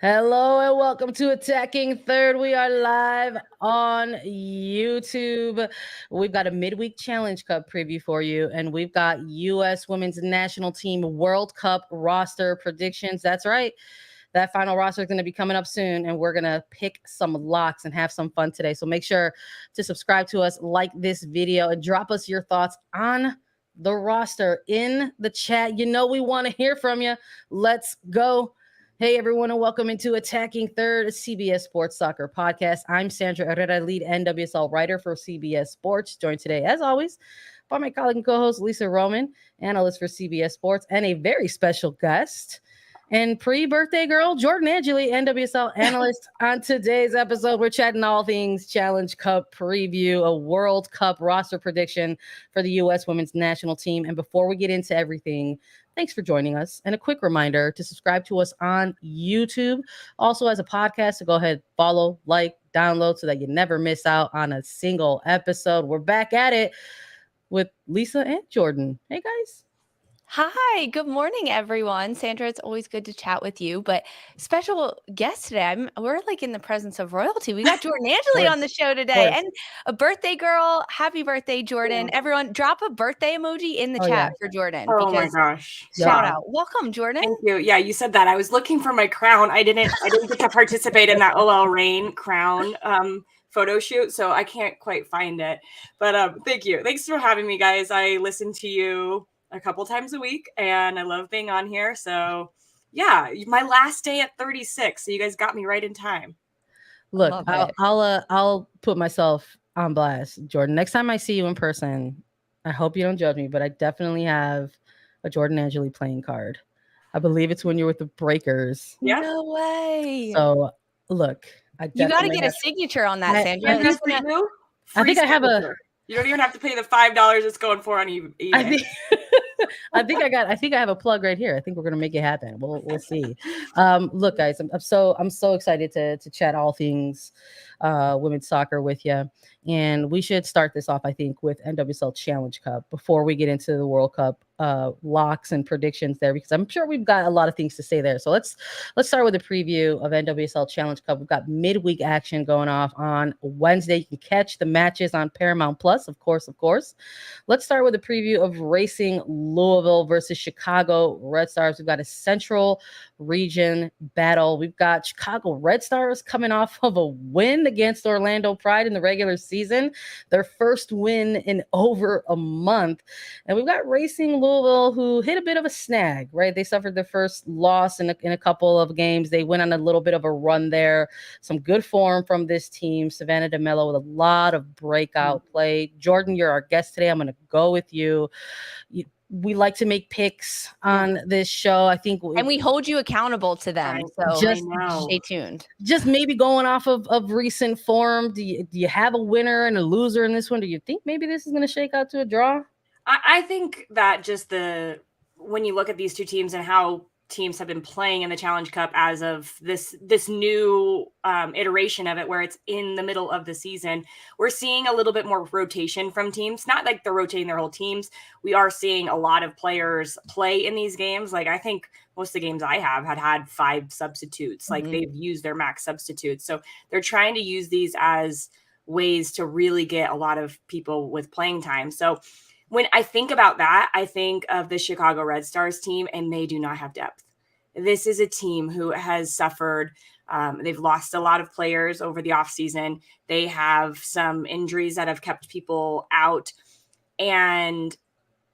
Hello and welcome to Attacking Third. We are live on YouTube. We've got a midweek Challenge Cup preview for you, and we've got U.S. Women's National Team World Cup roster predictions. That's right. That final roster is going to be coming up soon, and we're going to pick some locks and have some fun today. So make sure to subscribe to us, like this video, and drop us your thoughts on the roster in the chat. You know we want to hear from you. Let's go. Hey, everyone, and welcome into Attacking Third, a CBS Sports Soccer podcast. I'm Sandra Herrera, lead NWSL writer for CBS Sports, joined today, as always, by my colleague and co-host Lisa Roman, analyst for CBS Sports, and a very special guest and pre-birthday girl, Jordan Angeli, NWSL analyst. On today's episode, we're chatting all things Challenge Cup preview, a World Cup roster prediction for the U.S. Women's National Team. And before we get into everything, thanks for joining us. And a quick reminder to subscribe to us on YouTube. Also as a podcast, so go ahead, follow, like, download so that you never miss out on a single episode. We're back at it with Lisa and Jordan. Hey, guys. Hi, good morning, everyone. Sandra, it's always good to chat with you, but special guest today. We're like in the presence of royalty. We got Jordan Angeli on the show today, and a birthday girl. Happy birthday, Jordan. Yeah. Everyone, drop a birthday emoji in the chat for Jordan. Oh my gosh. Shout out. Welcome, Jordan. Thank you. Yeah, you said that. I was looking for my crown. I didn't get to participate in that OL Reign crown photo shoot, so I can't quite find it. But thank you. Thanks for having me, guys. I listen to you a couple times a week, and I love being on here. So yeah, my last day at 36. So you guys got me right in time. Look, I'll put myself on blast, Jordan. Next time I see you in person, I hope you don't judge me, but I definitely have a Jordan Angeli playing card. I believe it's when you're with the Breakers. Yeah. No way. So look, you got to get a signature on that, Sandra. I think I have a. You don't even have to pay the $5 it's going for on eBay. I think I have a plug right here. I think we're gonna make it happen. We'll see. Look, guys, I'm so excited to chat all things women's soccer with you, and we should start this off, I think, with NWSL Challenge Cup before we get into the World Cup locks and predictions there, because I'm sure we've got a lot of things to say there. So let's start with a preview of NWSL Challenge Cup. We've got midweek action going off on Wednesday. You can catch the matches on Paramount Plus, of course. Let's start with a preview of Racing Louisville versus Chicago Red Stars. We've got a Central Region battle. We've got Chicago Red Stars coming off of a win against Orlando Pride in the regular season, their first win in over a month. And we've got Racing Louisville, who hit a bit of a snag, right? They suffered their first loss in a couple of games. They went on a little bit of a run there. Some good form from this team. Savannah DeMello with a lot of breakout play. Jordan, you're our guest today. I'm going to go with you. We like to make picks on this show. I think, and we hold you accountable to them. So just stay tuned. Just maybe going off of recent form. Do you have a winner and a loser in this one? Do you think maybe this is going to shake out to a draw? I think that just when you look at these two teams and how teams have been playing in the Challenge Cup as of this new iteration of it, where it's in the middle of the season, we're seeing a little bit more rotation from teams. Not like they're rotating their whole teams. We are seeing a lot of players play in these games. Like I think most of the games I have had 5 substitutes. Like they've used their max substitutes. So they're trying to use these as ways to really get a lot of people with playing time. So when I think about that, I think of the Chicago Red Stars team, and they do not have depth. This is a team who has suffered. They've lost a lot of players over the offseason. They have some injuries that have kept people out. And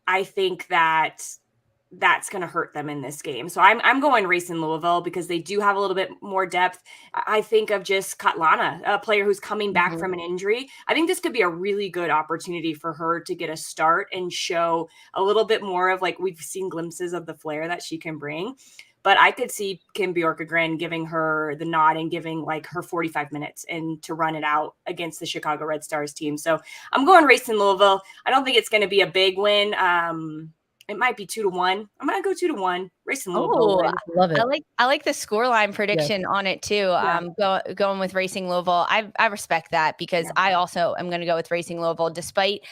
I think that's going to hurt them in this game. So I'm going Racing Louisville because they do have a little bit more depth. I think of just Katlana, a player who's coming back from an injury. I think this could be a really good opportunity for her to get a start and show a little bit more of, like, we've seen glimpses of the flair that she can bring. But I could see Kim Bjorkegren giving her the nod and giving like her 45 minutes and to run it out against the Chicago Red Stars team. So I'm going Racing Louisville. I don't think it's going to be a big win. It might be 2-1. I'm going to go 2-1. Racing Louisville win. Love it. I like the scoreline prediction on it too. Going with Racing Louisville. I respect that because I also am going to go with Racing Louisville. Despite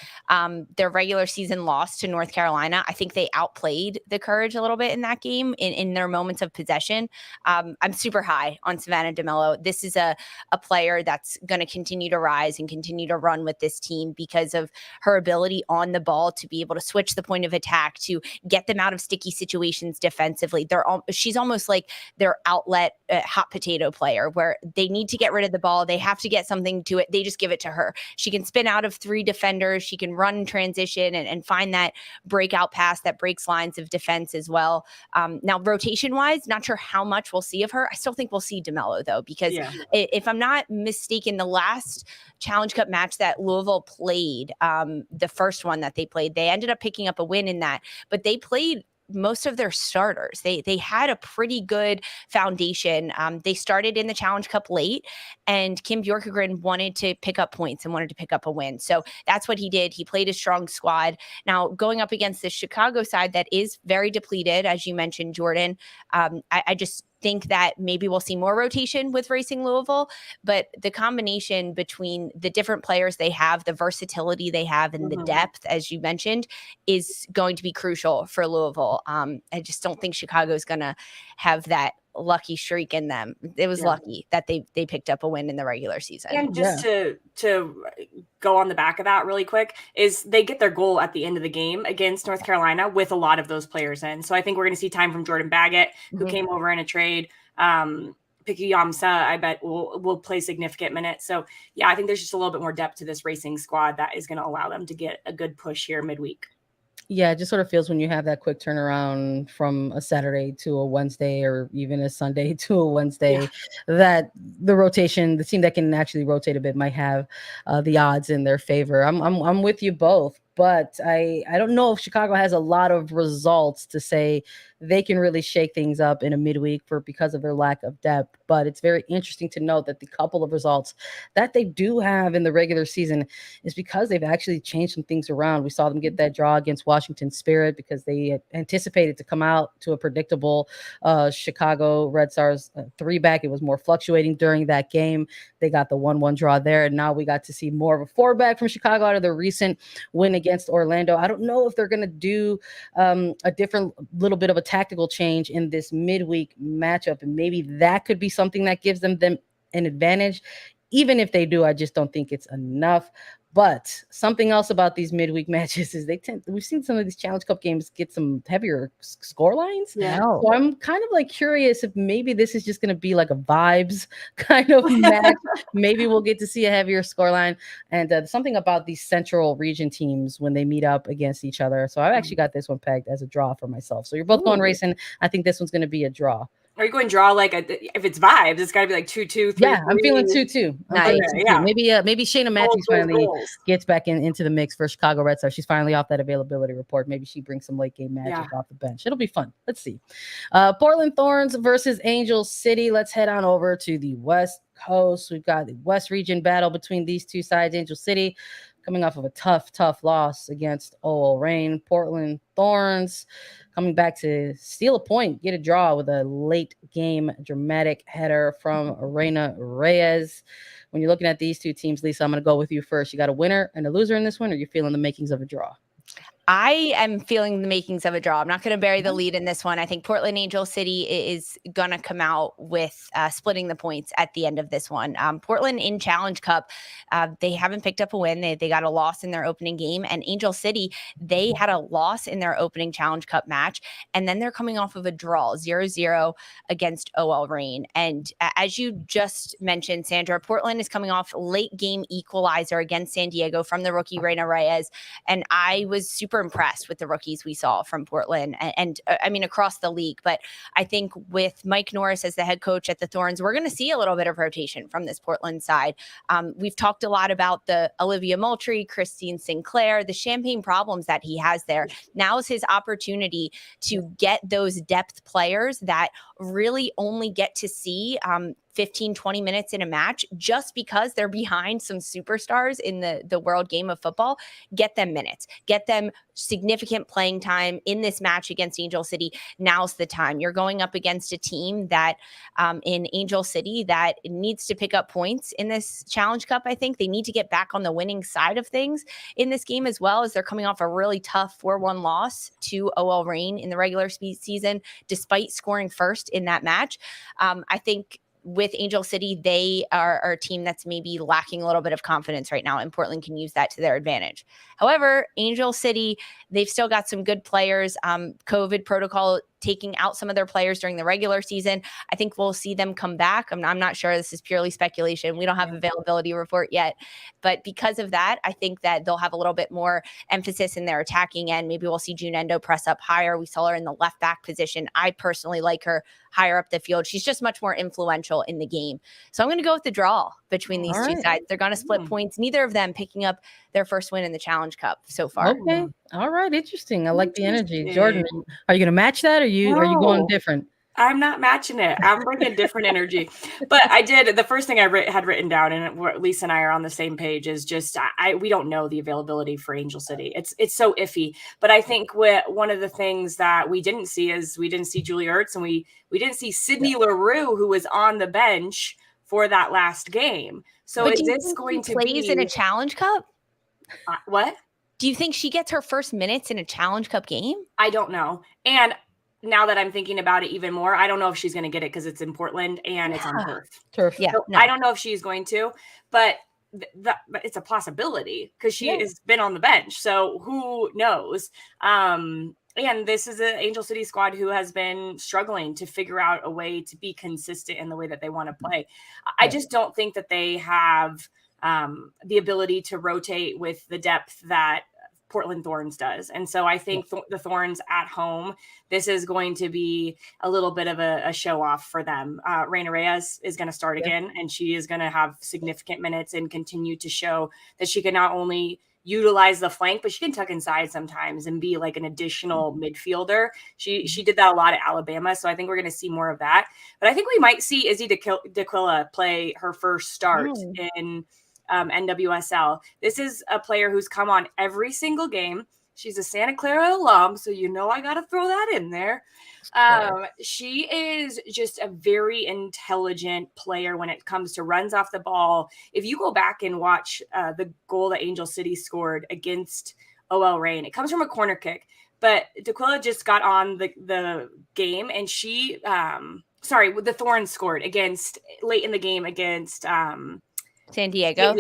their regular season loss to North Carolina, I think they outplayed the Courage a little bit in that game in their moments of possession. I'm super high on Savannah DeMello. This is a player that's going to continue to rise and continue to run with this team because of her ability on the ball to be able to switch the point of attack, to get them out of sticky situations defensively. She's almost like their outlet hot potato player where they need to get rid of the ball. They have to get something to it. They just give it to her. She can spin out of 3 defenders. She can run transition and find that breakout pass that breaks lines of defense as well. Now, rotation wise, not sure how much we'll see of her. I still think we'll see DeMello though, because if I'm not mistaken, the last Challenge Cup match that Louisville played, the first one that they played, they ended up picking up a win in that, but they played most of their starters. They had a pretty good foundation. They started in the Challenge Cup late, and Kim Bjorkegren wanted to pick up points and wanted to pick up a win. So that's what he did. He played a strong squad. Now, going up against the Chicago side that is very depleted, as you mentioned, Jordan, I just think that maybe we'll see more rotation with Racing Louisville, but the combination between the different players they have, the versatility they have, and the depth, as you mentioned, is going to be crucial for Louisville. I just don't think Chicago is going to have that lucky streak in them. It was lucky that they picked up a win in the regular season. And just to go on the back of that really quick, is they get their goal at the end of the game against North Carolina with a lot of those players in. So I think we're going to see time from Jordan Baggett, who came over in a trade. Picky Yamsa, I bet will play significant minutes. So yeah, I think there's just a little bit more depth to this Racing squad that is going to allow them to get a good push here midweek. Yeah, it just sort of feels when you have that quick turnaround from a Saturday to a Wednesday or even a Sunday to a Wednesday, that the rotation, the team that can actually rotate a bit might have the odds in their favor. I'm with you both, but I don't know if Chicago has a lot of results to say they can really shake things up in a midweek because of their lack of depth. But it's very interesting to note that the couple of results that they do have in the regular season is because they've actually changed some things around. We saw them get that draw against Washington Spirit because they had anticipated to come out to a predictable Chicago Red Stars 3-back. It was more fluctuating during that game. They got the 1-1 draw there, and now we got to see more of a 4-back from Chicago out of their recent win against Orlando. I don't know if they're going to do a different little bit of a tactical change in this midweek matchup, and maybe that could be something that gives them an advantage. Even if they do, I just don't think it's enough. But something else about these midweek matches is we've seen some of these Challenge Cup games get some heavier score lines. Yeah. So I'm kind of like curious if maybe this is just going to be like a vibes kind of match. Maybe we'll get to see a heavier score line. And something about these central region teams when they meet up against each other. So I've actually got this one pegged as a draw for myself. So you're both going Racing. I think this one's going to be a draw. Are you going draw if it's vibes? It's got to be like 2-2. 3-3. Yeah, I'm feeling 2-2. Nice. Yeah. Maybe Shayna Matthews finally gets back into the mix for Chicago Red Stars. She's finally off that availability report. Maybe she brings some late game magic off the bench. It'll be fun. Let's see. Portland Thorns versus Angel City. Let's head on over to the West Coast. We've got the West region battle between these two sides. Angel City coming off of a tough loss against OL Reign. Portland Thorns coming back to steal a point, get a draw with a late game dramatic header from Reina Reyes. When you're looking at these two teams, Lisa, I'm going to go with you first. You got a winner and a loser in this one, or you feeling the makings of a draw? I am feeling the makings of a draw. I'm not going to bury the lead in this one. I think Portland Angel City is going to come out with splitting the points at the end of this one. Portland in Challenge Cup, they haven't picked up a win. They got a loss in their opening game. And Angel City, they had a loss in their opening Challenge Cup match. And then they're coming off of a draw, 0-0 against OL Reign. And as you just mentioned, Sandra, Portland is coming off late game equalizer against San Diego from the rookie Reina Reyes. And I was super impressed with the rookies we saw from Portland and I mean across the league. But I think with Mike Norris as the head coach at the Thorns, we're going to see a little bit of rotation from this Portland side. We've talked a lot about the Olivia Moultrie, Christine Sinclair, the champagne problems that he has there. Now is his opportunity to get those depth players that really only get to see 15, 20 minutes in a match just because they're behind some superstars in the world game of football. Get them minutes, get them significant playing time in this match against Angel City. Now's the time. You're going up against a team that in Angel City that needs to pick up points in this Challenge Cup. I think they need to get back on the winning side of things in this game, as well as they're coming off a really tough 4-1 loss to OL Reign in the regular season, despite scoring first in that match. I think with Angel City, they are a team that's maybe lacking a little bit of confidence right now, and Portland can use that to their advantage. However, Angel City, they've still got some good players. COVID protocol taking out some of their players during the regular season. I think we'll see them come back. I'm not sure. This is purely speculation. We don't have availability report yet. But because of that, I think that they'll have a little bit more emphasis in their attacking end. Maybe we'll see June Endo press up higher. We saw her in the left back position. I personally like her higher up the field. She's just much more influential in the game. So I'm going to go with the draw between these two sides. They're going to split points. Neither of them picking up their first win in the Challenge Cup so far. Okay. All right. Interesting. I like the energy. Jordan, are you going to match that, or are you going different? I'm not matching it. I'm bringing different energy. But I did. The first thing I had written down, and Lisa and I are on the same page, is just we don't know the availability for Angel City. It's so iffy. But I think one of the things that we didn't see is we didn't see Julie Ertz, and we didn't see Sydney LaRue, who was on the bench for that last game. So is this going to plays in a Challenge Cup? What? Do you think she gets her first minutes in a Challenge Cup game? I don't know. And now that I'm thinking about it even more, I don't know if she's going to get it because it's in Portland and it's on turf. Yeah, so I don't know if she's going to, but it's a possibility because she has been on the bench. So who knows? And this is an Angel City squad who has been struggling to figure out a way to be consistent in the way that they want to play. I just don't think that they have the ability to rotate with the depth that Portland Thorns does. And so I think the Thorns at home, this is going to be a little bit of a show off for them. Reina Reyes is going to start again, and she is going to have significant minutes and continue to show that she can not only utilize the flank, but she can tuck inside sometimes and be like an additional midfielder. She did that a lot at Alabama. So I think we're going to see more of that. But I think we might see Izzy D'Aquila play her first start in NWSL. This is a player who's come on every single game. She's a Santa Clara alum, so I got to throw that in there. She is just a very intelligent player when it comes to runs off the ball. If you go back and watch the goal that Angel City scored against OL Reign, it comes from a corner kick. But D'Aquila just got on the game, and she, the Thorns scored late in the game against San Diego.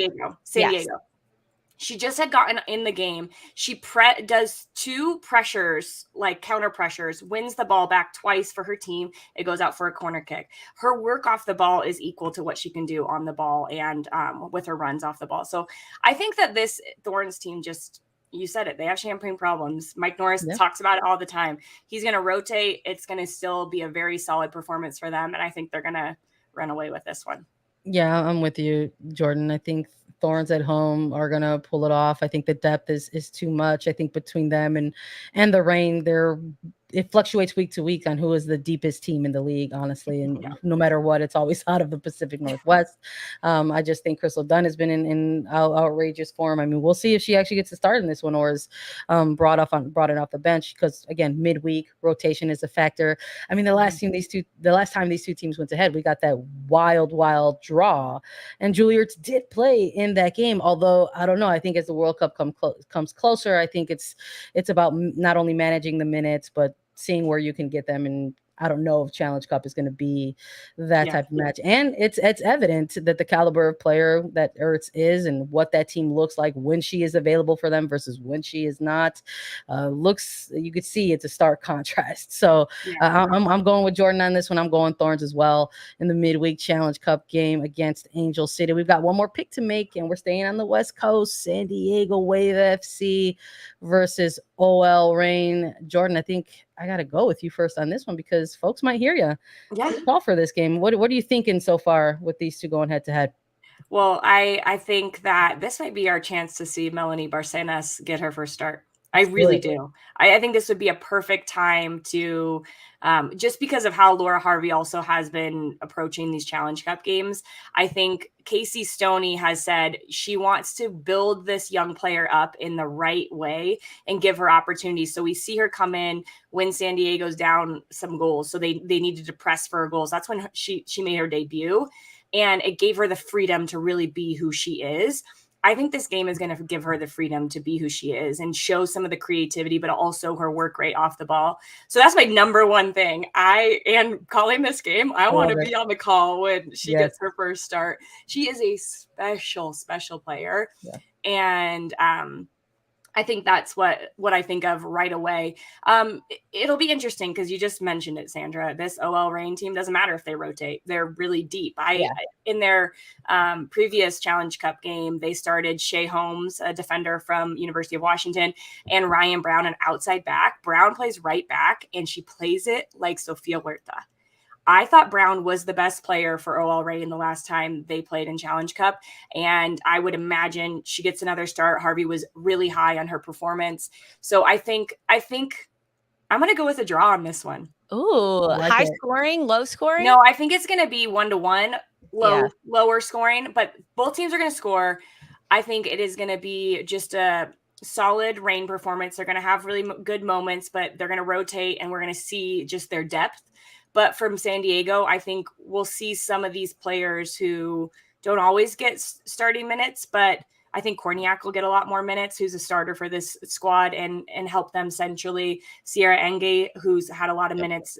She just had gotten in the game. She does two pressures, like counter pressures, wins the ball back twice for her team. It goes out for a corner kick. Her work off the ball is equal to what she can do on the ball and with her runs off the ball. So I think that this Thorns team you said it, they have champagne problems. Mike Norris talks about it all the time. He's going to rotate. It's going to still be a very solid performance for them. And I think they're going to run away with this one. Yeah, I'm with you, Jordan. I think Thorns at home are gonna pull it off. I think the depth is too much. I think between them and the Reign, it fluctuates week to week on who is the deepest team in the league, honestly. And no matter what, it's always out of the Pacific Northwest. I just think Crystal Dunn has been in outrageous form. I mean, we'll see if she actually gets to start in this one or is brought in off the bench, because again, midweek rotation is a factor. I mean, the last time these two teams went head, we got that wild draw, and Julie Ertz did play in that game. Although I don't know, I think as the World Cup comes closer, I think it's about not only managing the minutes but seeing where you can get them. And I don't know if Challenge Cup is going to be that type of match. And it's evident that the caliber of player that Ertz is and what that team looks like when she is available for them versus when she is not, you could see it's a stark contrast. So I'm going with Jordan on this one. I'm going Thorns as well in the midweek Challenge Cup game against Angel City. We've got one more pick to make, and we're staying on the West Coast. San Diego Wave FC versus OL Reign. Jordan, I think I got to go with you first on this one because folks might hear you. Yeah. Call for this game. What are you thinking so far with these two going head to head? Well, I think that this might be our chance to see Melanie Barcenas get her first start. I really do. I think this would be a perfect time to, just because of how Laura Harvey also has been approaching these Challenge Cup games. I think Casey Stoney has said she wants to build this young player up in the right way and give her opportunities. So we see her come in when San Diego's down some goals. So they needed to press for her goals. That's when she made her debut, and it gave her the freedom to really be who she is. I think this game is going to give her the freedom to be who she is and show some of the creativity, but also her work rate off the ball. So that's my number one thing. I am calling this game. I want to be on the call when she gets her first start. She is a special player. Yeah. And I think that's what I think of right away. It'll be interesting because you just mentioned it, Sandra. This OL Reign team doesn't matter if they rotate; they're really deep. In their previous Challenge Cup game, they started Shea Holmes, a defender from University of Washington, and Ryan Brown, an outside back. Brown plays right back, and she plays it like Sofia Huerta. I thought Brown was the best player for OL Reign the last time they played in Challenge Cup. And I would imagine she gets another start. Harvey was really high on her performance. So I think I'm going to go with a draw on this one. Ooh, high scoring, low scoring? No, I think it's going to be 1-1, lower scoring, but both teams are going to score. I think it is going to be just a solid Reign performance. They're going to have really good moments, but they're going to rotate and we're going to see just their depth. But from San Diego, I think we'll see some of these players who don't always get starting minutes, but I think Korniak will get a lot more minutes, who's a starter for this squad, and help them centrally. Sierra Enge, who's had a lot of minutes,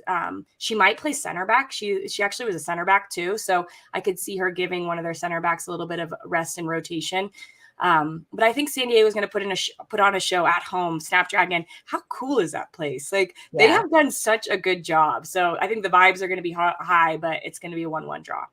she might play center back. She actually was a center back too, so I could see her giving one of their center backs a little bit of rest and rotation. But I think San Diego is going to put on a show at home. Snapdragon, how cool is that place? Like they have done such a good job. So I think the vibes are going to be high, but it's going to be a 1-1 draw.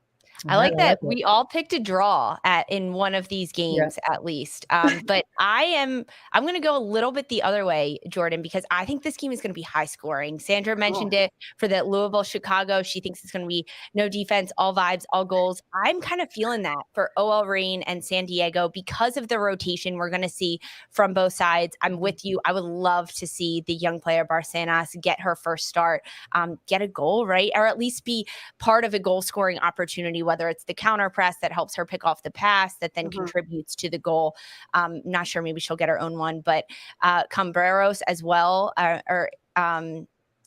I like that we all picked a draw in one of these games at least. But I'm going to go a little bit the other way, Jordan, because I think this game is going to be high scoring. Sandra mentioned it for the Louisville, Chicago. She thinks it's going to be no defense, all vibes, all goals. I'm kind of feeling that for OL Reign and San Diego because of the rotation we're going to see from both sides. I'm with you. I would love to see the young player Barcenas get her first start, get a goal, right? Or at least be part of a goal scoring opportunity, whether it's the counter press that helps her pick off the pass that then contributes to the goal. Not sure, maybe she'll get her own one, but Cambreros as well,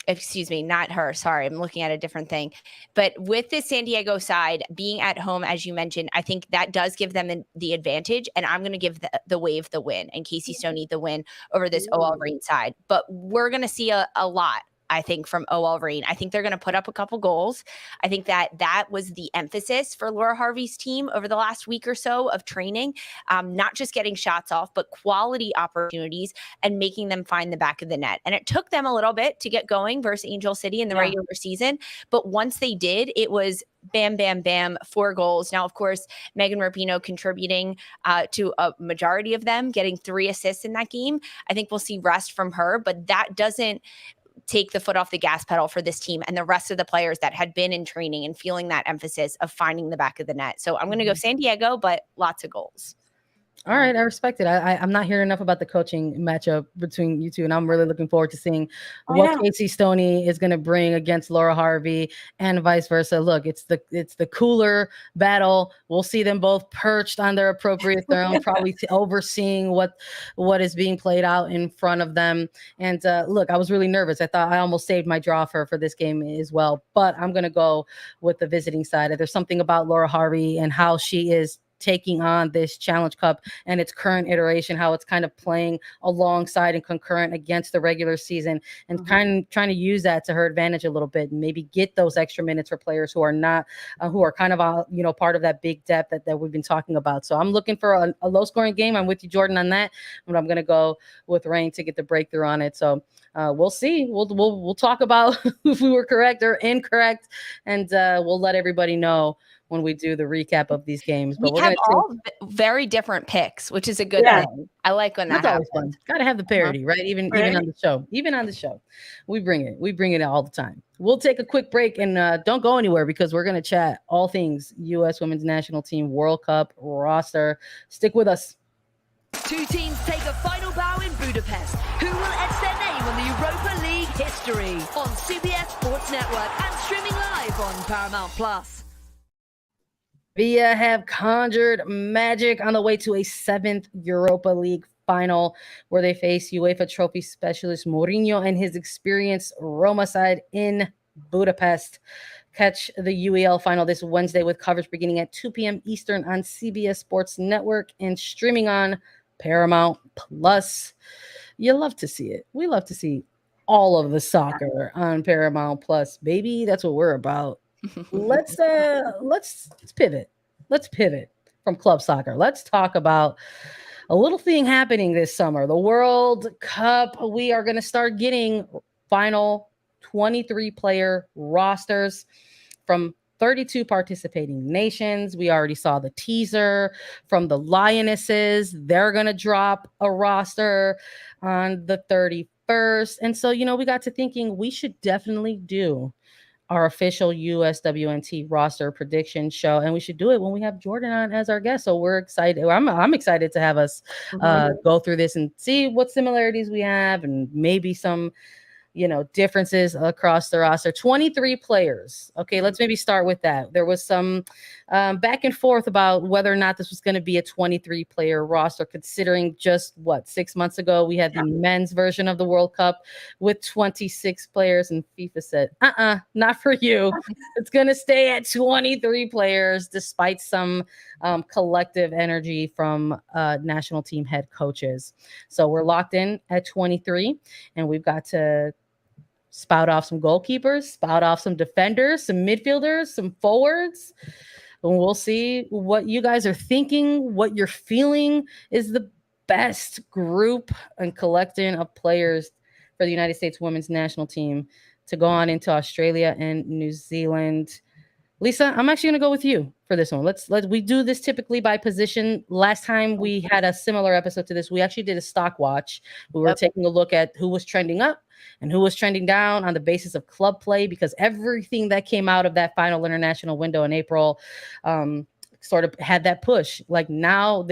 excuse me, not her. Sorry, I'm looking at a different thing. But with the San Diego side being at home, as you mentioned, I think that does give them the advantage. And I'm going to give the Wave the win and Casey Stoney the win over this OL Reign side. But we're going to see a lot, I think, from OL Reign. I think they're going to put up a couple goals. I think that was the emphasis for Laura Harvey's team over the last week or so of training, not just getting shots off, but quality opportunities and making them find the back of the net. And it took them a little bit to get going versus Angel City in the regular season. But once they did, it was bam, bam, bam, 4 goals. Now, of course, Megan Rapinoe contributing to a majority of them, getting 3 assists in that game. I think we'll see rest from her, but that doesn't take the foot off the gas pedal for this team and the rest of the players that had been in training and feeling that emphasis of finding the back of the net. So I'm going to go San Diego, but lots of goals. All right, I respect it. I'm not hearing enough about the coaching matchup between you two, and I'm really looking forward to seeing what Casey Stoney is going to bring against Laura Harvey and vice versa. Look, it's the cooler battle. We'll see them both perched on their appropriate throne, probably overseeing what is being played out in front of them. And look, I was really nervous. I thought I almost saved my draw for this game as well, but I'm going to go with the visiting side. There's something about Laura Harvey and how she is taking on this Challenge Cup and its current iteration, how it's kind of playing alongside and concurrent against the regular season, and kind of trying to use that to her advantage a little bit and maybe get those extra minutes for players who are not, who are kind of, part of that big depth that we've been talking about. So I'm looking for a low scoring game. I'm with you, Jordan, on that, but I'm going to go with Reign to get the breakthrough on it. So we'll see. We'll talk about if we were correct or incorrect, and we'll let everybody know when we do the recap of these games. But we have all very different picks, which is a good thing. I like when that happens. Got to have the parity, right? Even on the show. Even on the show. We bring it all the time. We'll take a quick break and don't go anywhere because we're going to chat all things U.S. Women's National Team World Cup roster. Stick with us. 2 teams take a final bow in Budapest. Who on the Europa League history on CBS Sports Network and streaming live on Paramount Plus. Sevilla have conjured magic on the way to a 7th Europa League final where they face UEFA trophy specialist Mourinho and his experienced Roma side in Budapest. Catch the UEL final this Wednesday with coverage beginning at 2 p.m. Eastern on CBS Sports Network and streaming on Paramount Plus. You love to see it. We love to see all of the soccer on Paramount Plus, baby. That's what we're about. Let's pivot. Let's pivot from club soccer. Let's talk about a little thing happening this summer, the World Cup. We are going to start getting final 23-player rosters from 32 participating nations. We already saw the teaser from the Lionesses. They're going to drop a roster on the 31st. And so, we got to thinking we should definitely do our official USWNT roster prediction show, and we should do it when we have Jordan on as our guest. So we're excited. I'm excited to have us go through this and see what similarities we have and maybe some differences across the roster. 23 players. Okay, let's maybe start with that. There was some back and forth about whether or not this was going to be a 23-player roster, considering just 6 months ago we had the men's version of the World Cup with 26 players, and FIFA said, not for you. It's going to stay at 23 players, despite some collective energy from national team head coaches. So we're locked in at 23, and we've got to spout off some goalkeepers, spout off some defenders, some midfielders, some forwards. And we'll see what you guys are thinking, what you're feeling is the best group and collection of players for the United States women's national team to go on into Australia and New Zealand. Lisa, I'm actually going to go with you for this one. We do this typically by position. Last time we had a similar episode to this, we actually did a stock watch. We were taking a look at who was trending up and who was trending down on the basis of club play, because everything that came out of that final international window in April sort of had that push. Like, now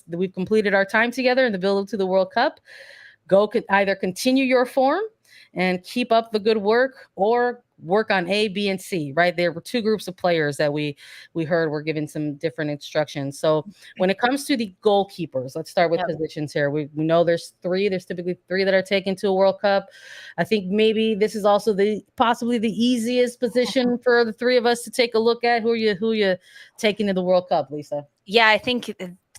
we've completed our time together in the build up to the World Cup. Either continue your form and keep up the good work, or work on A, B, and C, right? There were two groups of players that we heard were given some different instructions. So when it comes to the goalkeepers, let's start with positions here. We know there's typically three that are taken to a World Cup. I think maybe this is also possibly the easiest position for the three of us to take a look at. Who you taking to the World Cup, Lisa? Yeah, I think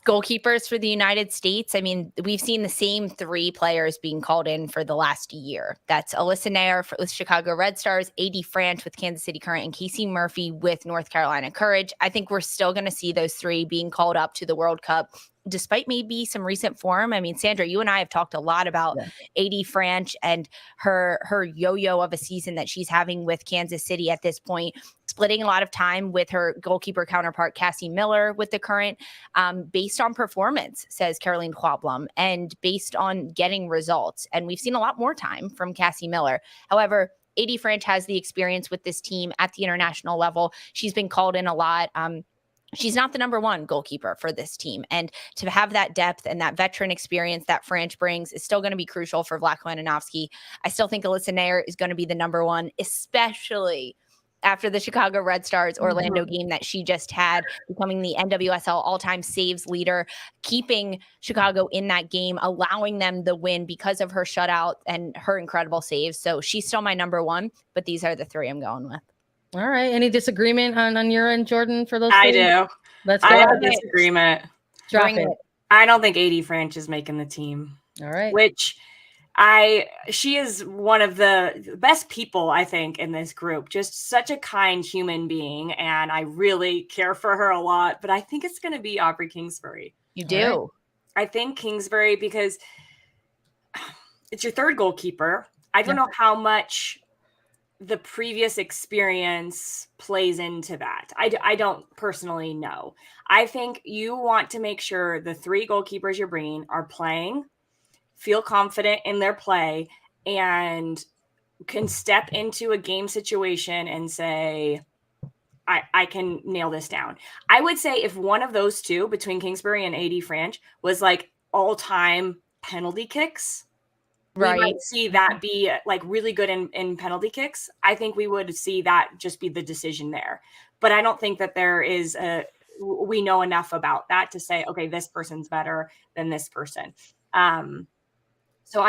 goalkeepers for the United States, I mean, we've seen the same three players being called in for the last year. That's Alyssa Nair with Chicago Red Stars, AD Franch with Kansas City Current, and Casey Murphy with North Carolina Courage. I think we're still going to see those three being called up to the World Cup, despite maybe some recent form. I mean, Sandra, you and I have talked a lot about AD Franch and her yo-yo of a season that she's having with Kansas City at this point, splitting a lot of time with her goalkeeper counterpart, Cassie Miller, with the Current, based on performance, says Caroline Quablum, and based on getting results. And we've seen a lot more time from Cassie Miller. However, AD Franch has the experience with this team at the international level. She's been called in a lot. She's not the number one goalkeeper for this team. And to have that depth and that veteran experience that Franch brings is still going to be crucial for Vlatko Andonovski. I still think Alyssa Nair is going to be the number one, especially after the Chicago Red Stars Orlando game that she just had, becoming the NWSL all-time saves leader, keeping Chicago in that game, allowing them the win because of her shutout and her incredible saves. So she's still my number one, but these are the three I'm going with. All right. Any disagreement on your end, Jordan, for those I three? do. Let's go. I have a disagreement. Drop it. I don't think AD Franch is making the team. All right. Which she is one of the best people, I think, in this group. Just such a kind human being, and I really care for her a lot. But I think it's going to be Aubrey Kingsbury. You do? Right. I think Kingsbury, because it's your third goalkeeper. I don't know how much the previous experience plays into that. I don't personally know. I think you want to make sure the three goalkeepers you're bringing are playing, feel confident in their play, and can step into a game situation and say, I can nail this down. I would say if one of those two, between Kingsbury and AD Franch, was like all-time penalty kicks, we might see that be like really good in penalty kicks. I think we would see that just be the decision there. But I don't think that there is we know enough about that to say, okay, this person's better than this person. So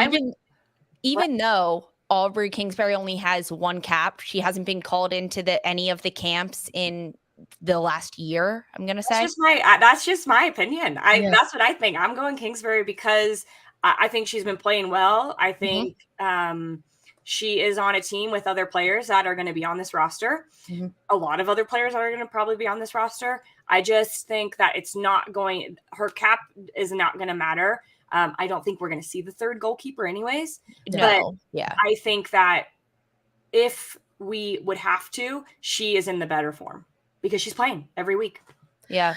even though Aubrey Kingsbury only has one cap, she hasn't been called into any of the camps in the last year, I'm going to say. That's just my opinion. That's what I think. I'm going Kingsbury because I think she's been playing well. I think she is on a team with other players that are going to be on this roster. A lot of other players are going to probably be on this roster. I just think that her cap is not going to matter. I don't think we're going to see the third goalkeeper anyways. No. But I think that if we would have to, she is in the better form because she's playing every week. Yeah.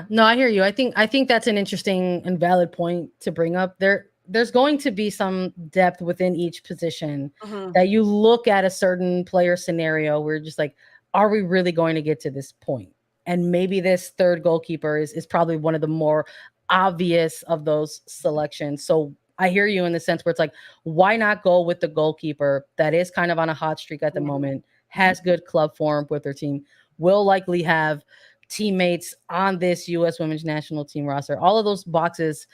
No, I hear you. I think that's an interesting and valid point to bring up. There's going to be some depth within each position that you look at a certain player scenario where you're just like, are we really going to get to this point? And maybe this third goalkeeper is probably one of the more obvious of those selections. So I hear you in the sense where it's like, why not go with the goalkeeper that is kind of on a hot streak at the moment, has good club form with their team, will likely have teammates on this U.S. Women's National Team roster. All of those boxes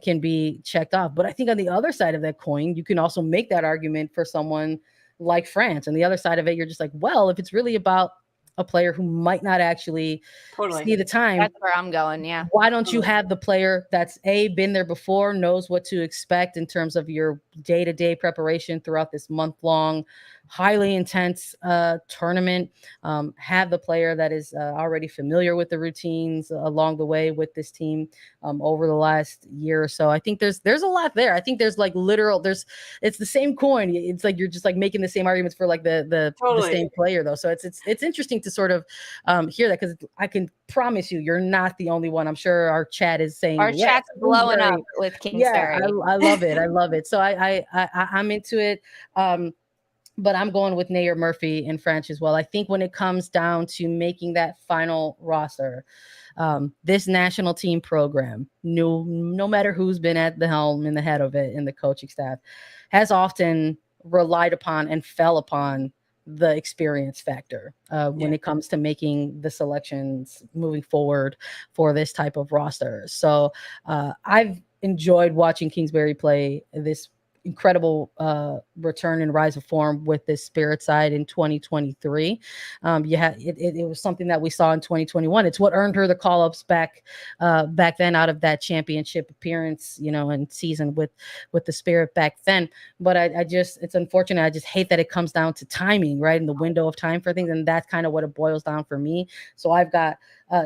can be checked off. But I think on the other side of that coin, you can also make that argument for someone like France. And the other side of it, you're just like, well, if it's really about a player who might not actually see the time. That's where I'm going, yeah. Why don't you have the player that's been there before, knows what to expect in terms of your day-to-day preparation throughout this month-long, highly intense tournament, have the player that is already familiar with the routines along the way with this team over the last year or so. I think there's a lot there. I think there's like it's the same coin. It's like you're just like making the same arguments for like the same player though. So it's interesting to sort of hear that, because I can promise you're not the only one. I'm sure our chat is saying our chat's blowing up with Kingsbury. Yeah, I love it. I love it. So I'm into it. But I'm going with Nair Murphy and French as well. I think when it comes down to making that final roster, this national team program, no matter who's been at the helm and the head of it in the coaching staff, has often relied upon and fell upon the experience factor when it comes to making the selections moving forward for this type of roster. So I've enjoyed watching Kingsbury play this incredible return and rise of form with this Spirit side in 2023. It was something that we saw in 2021. It's what earned her the call-ups back then out of that championship appearance, and season with the Spirit back then. But it's unfortunate. I just hate that it comes down to timing, right? In the window of time for things. And that's kind of what it boils down for me. So I've got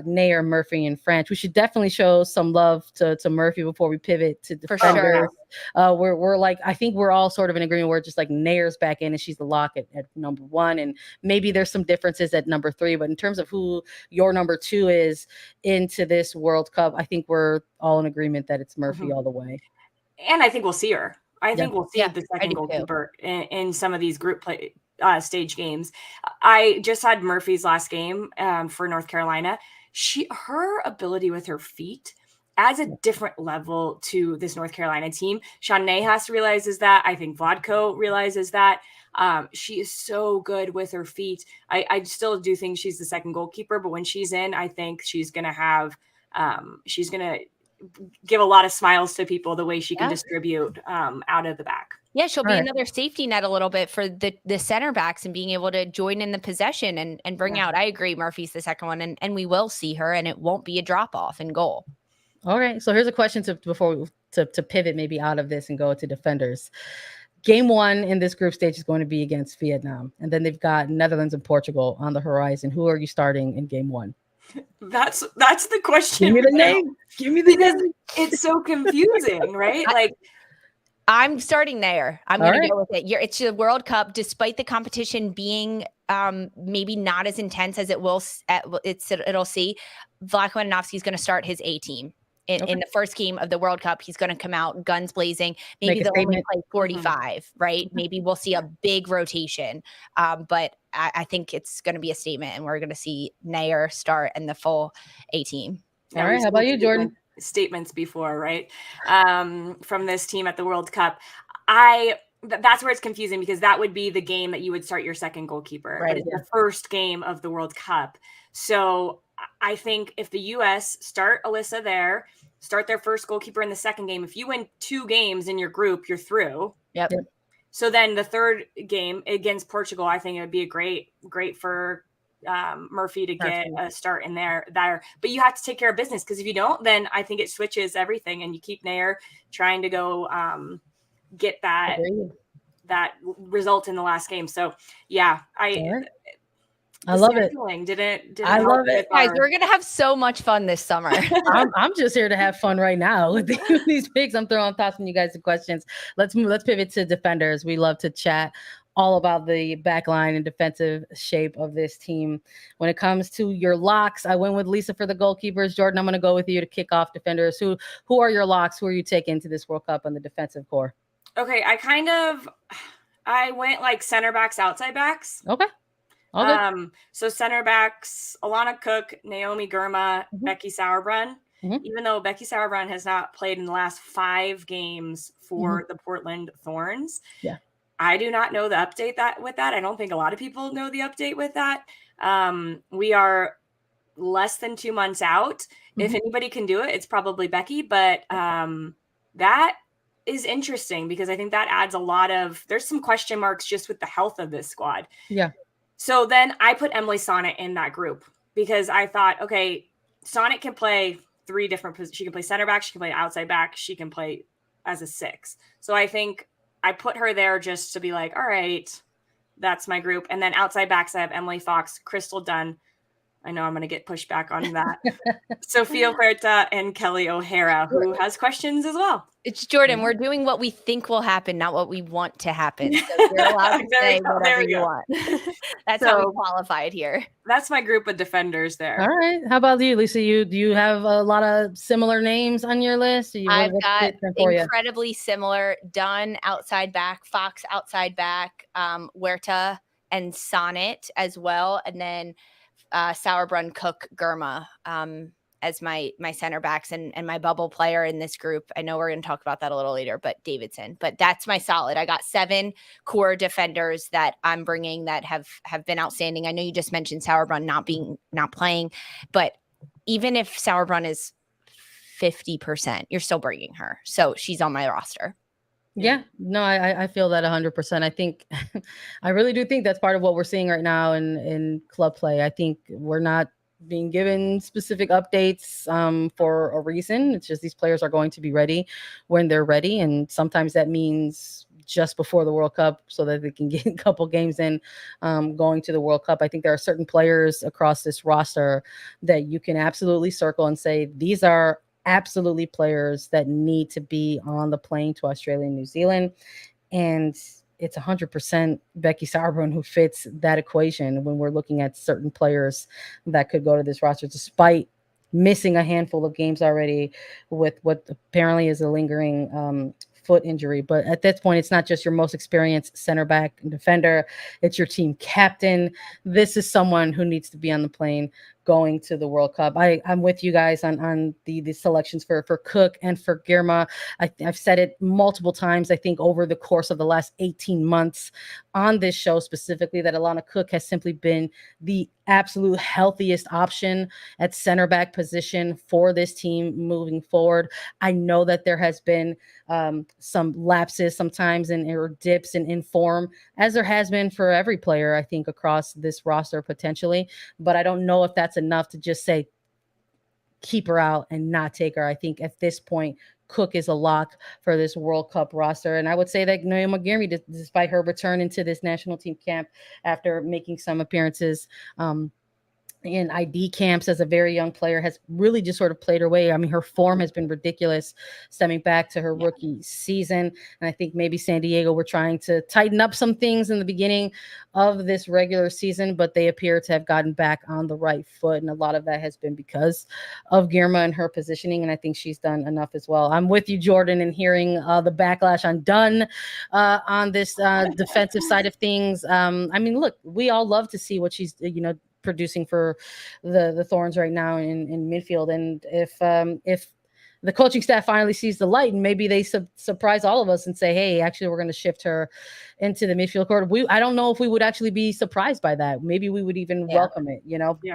Nair, Murphy, and French. We should definitely show some love to Murphy before we pivot to defenders. We're like, I think we're all sort of in agreement where just like Nair's back in and she's the lock at number 1, and maybe there's some differences at number 3, but in terms of who your number 2 is into this World Cup, I think we're all in agreement that it's Murphy all the way. And I think we'll see her. I think we'll see the second goalkeeper in some of these group play stage games. I just had Murphy's last game for North Carolina. Her ability with her feet adds a different level to this North Carolina team. Sean Nahas realizes that. I think Vladko realizes that. She is so good with her feet. I still do think she's the second goalkeeper, but when she's in, I think she's going to have, she's going to give a lot of smiles to people the way she can distribute out of the back. Yeah, she'll be another safety net a little bit for the center backs and being able to join in the possession and bring out. I agree, Murphy's the second one, and we will see her, and it won't be a drop off in goal. All right, so here's a question to pivot maybe out of this and go to defenders. Game 1 in this group stage is going to be against Vietnam, and then they've got Netherlands and Portugal on the horizon. Who are you starting in Game 1? That's the question. Give me the name. Give me the name. It's so confusing, right? Like, I'm starting there. I'm going to go with it. It's the World Cup, despite the competition being maybe not as intense as it'll see. Vlatko Andonovski is going to start his A team. In the first game of the World Cup, he's going to come out guns blazing. Maybe they'll only play 45, right? Maybe we'll see a big rotation. But I think it's going to be a statement, and we're going to see Nair start and the full A team. All right. How about you, Jordan? Statements before, right? From this team at the World Cup. that's where it's confusing, because that would be the game that you would start your second goalkeeper, Right, but it's the first game of the World Cup. So I think if the U.S. start Alyssa there, start their first goalkeeper in the second game, if you win 2 games in your group, you're through. Yep. So then the third game against Portugal, I think it would be a great for Murphy to get a start in there. But you have to take care of business, because if you don't, then I think it switches everything, and you keep Nair trying to go get that result in the last game. So yeah, I love it. Didn't I love it, guys. We're gonna have so much fun this summer. I'm just here to have fun right now with these picks. I'm throwing thoughts from you guys and questions. Let's pivot to defenders. We love to chat all about the back line and defensive shape of this team. When it comes to your locks, I went with Lisa for the goalkeepers. Jordan, I'm going to go with you to kick off defenders. Who are your locks? Who are you taking to this World Cup on the defensive core? Okay, I went like center backs, outside backs. Okay. So center backs: Alana Cook, Naomi Girma, Becky Sauerbrunn. Even though Becky Sauerbrunn has not played in the last 5 games for the Portland Thorns. Yeah. I do not know the update with that. I don't think a lot of people know the update with that. We are less than 2 months out. If anybody can do it, it's probably Becky. But that is interesting, because I think that adds there's some question marks just with the health of this squad. Yeah. So then I put Emily Sonnet in that group, because I thought, okay, Sonnet can play 3 different positions. She can play center back, she can play outside back, she can play as a 6. So I think I put her there just to be like, all right, that's my group. And then outside backs, I have Emily Fox, Crystal Dunn. I know I'm going to get pushed back on that. Sophia Huerta and Kelly O'Hara, who has questions as well. It's Jordan. We're doing what we think will happen, not what we want to happen. So you're allowed to say whatever you want. That's how we qualified here. That's my group of defenders there. All right. How about you, Lisa? Do you have a lot of similar names on your list? I've got incredibly similar: Dunn outside back, Fox outside back, Huerta and Sonnet as well, and then Sauerbrunn, Cook, Girma as my center backs, and my bubble player in this group. I know we're going to talk about that a little later, but Davidson. But that's my solid. I got 7 core defenders that I'm bringing that have been outstanding. I know you just mentioned Sauerbrunn not playing, but even if Sauerbrunn is 50%, you're still bringing her. So she's on my roster. Yeah, no, I feel that 100%. I think, I really do think that's part of what we're seeing right now in club play. I think we're not being given specific updates for a reason. It's just these players are going to be ready when they're ready. And sometimes that means just before the World Cup, so that they can get a couple games in going to the World Cup. I think there are certain players across this roster that you can absolutely circle and say, these are absolutely players that need to be on the plane to Australia and New Zealand. And it's 100% Becky Sauerbrunn who fits that equation when we're looking at certain players that could go to this roster, despite missing a handful of games already with what apparently is a lingering foot injury. But at this point, it's not just your most experienced center back and defender, it's your team captain. This is someone who needs to be on the plane going to the World Cup. I'm with you guys on the selections for Cook and for Girma. I've said it multiple times, I think over the course of the last 18 months on this show specifically, that Alana Cook has simply been the absolute healthiest option at center back position for this team moving forward. I know that there has been some lapses sometimes or dips in form, as there has been for every player, I think, across this roster potentially. But I don't know if that's enough to just say keep her out and not take her. I think at this point, Cook is a lock for this World Cup roster. And I would say that Naomi Girma, despite her return into this national team camp after making some appearances in ID camps as a very young player, has really just sort of played her way. I mean, her form has been ridiculous stemming back to her rookie season. And I think maybe San Diego were trying to tighten up some things in the beginning of this regular season, but they appear to have gotten back on the right foot. And a lot of that has been because of Girma and her positioning. And I think she's done enough as well. I'm with you, Jordan, in hearing the backlash on Dunn on this defensive side of things. I mean, look, we all love to see what she's, producing for the Thorns right now in midfield. And if the coaching staff finally sees the light, and maybe they surprise all of us and say, hey, actually, we're going to shift her into the midfield court. I don't know if we would actually be surprised by that. Maybe we would even welcome it,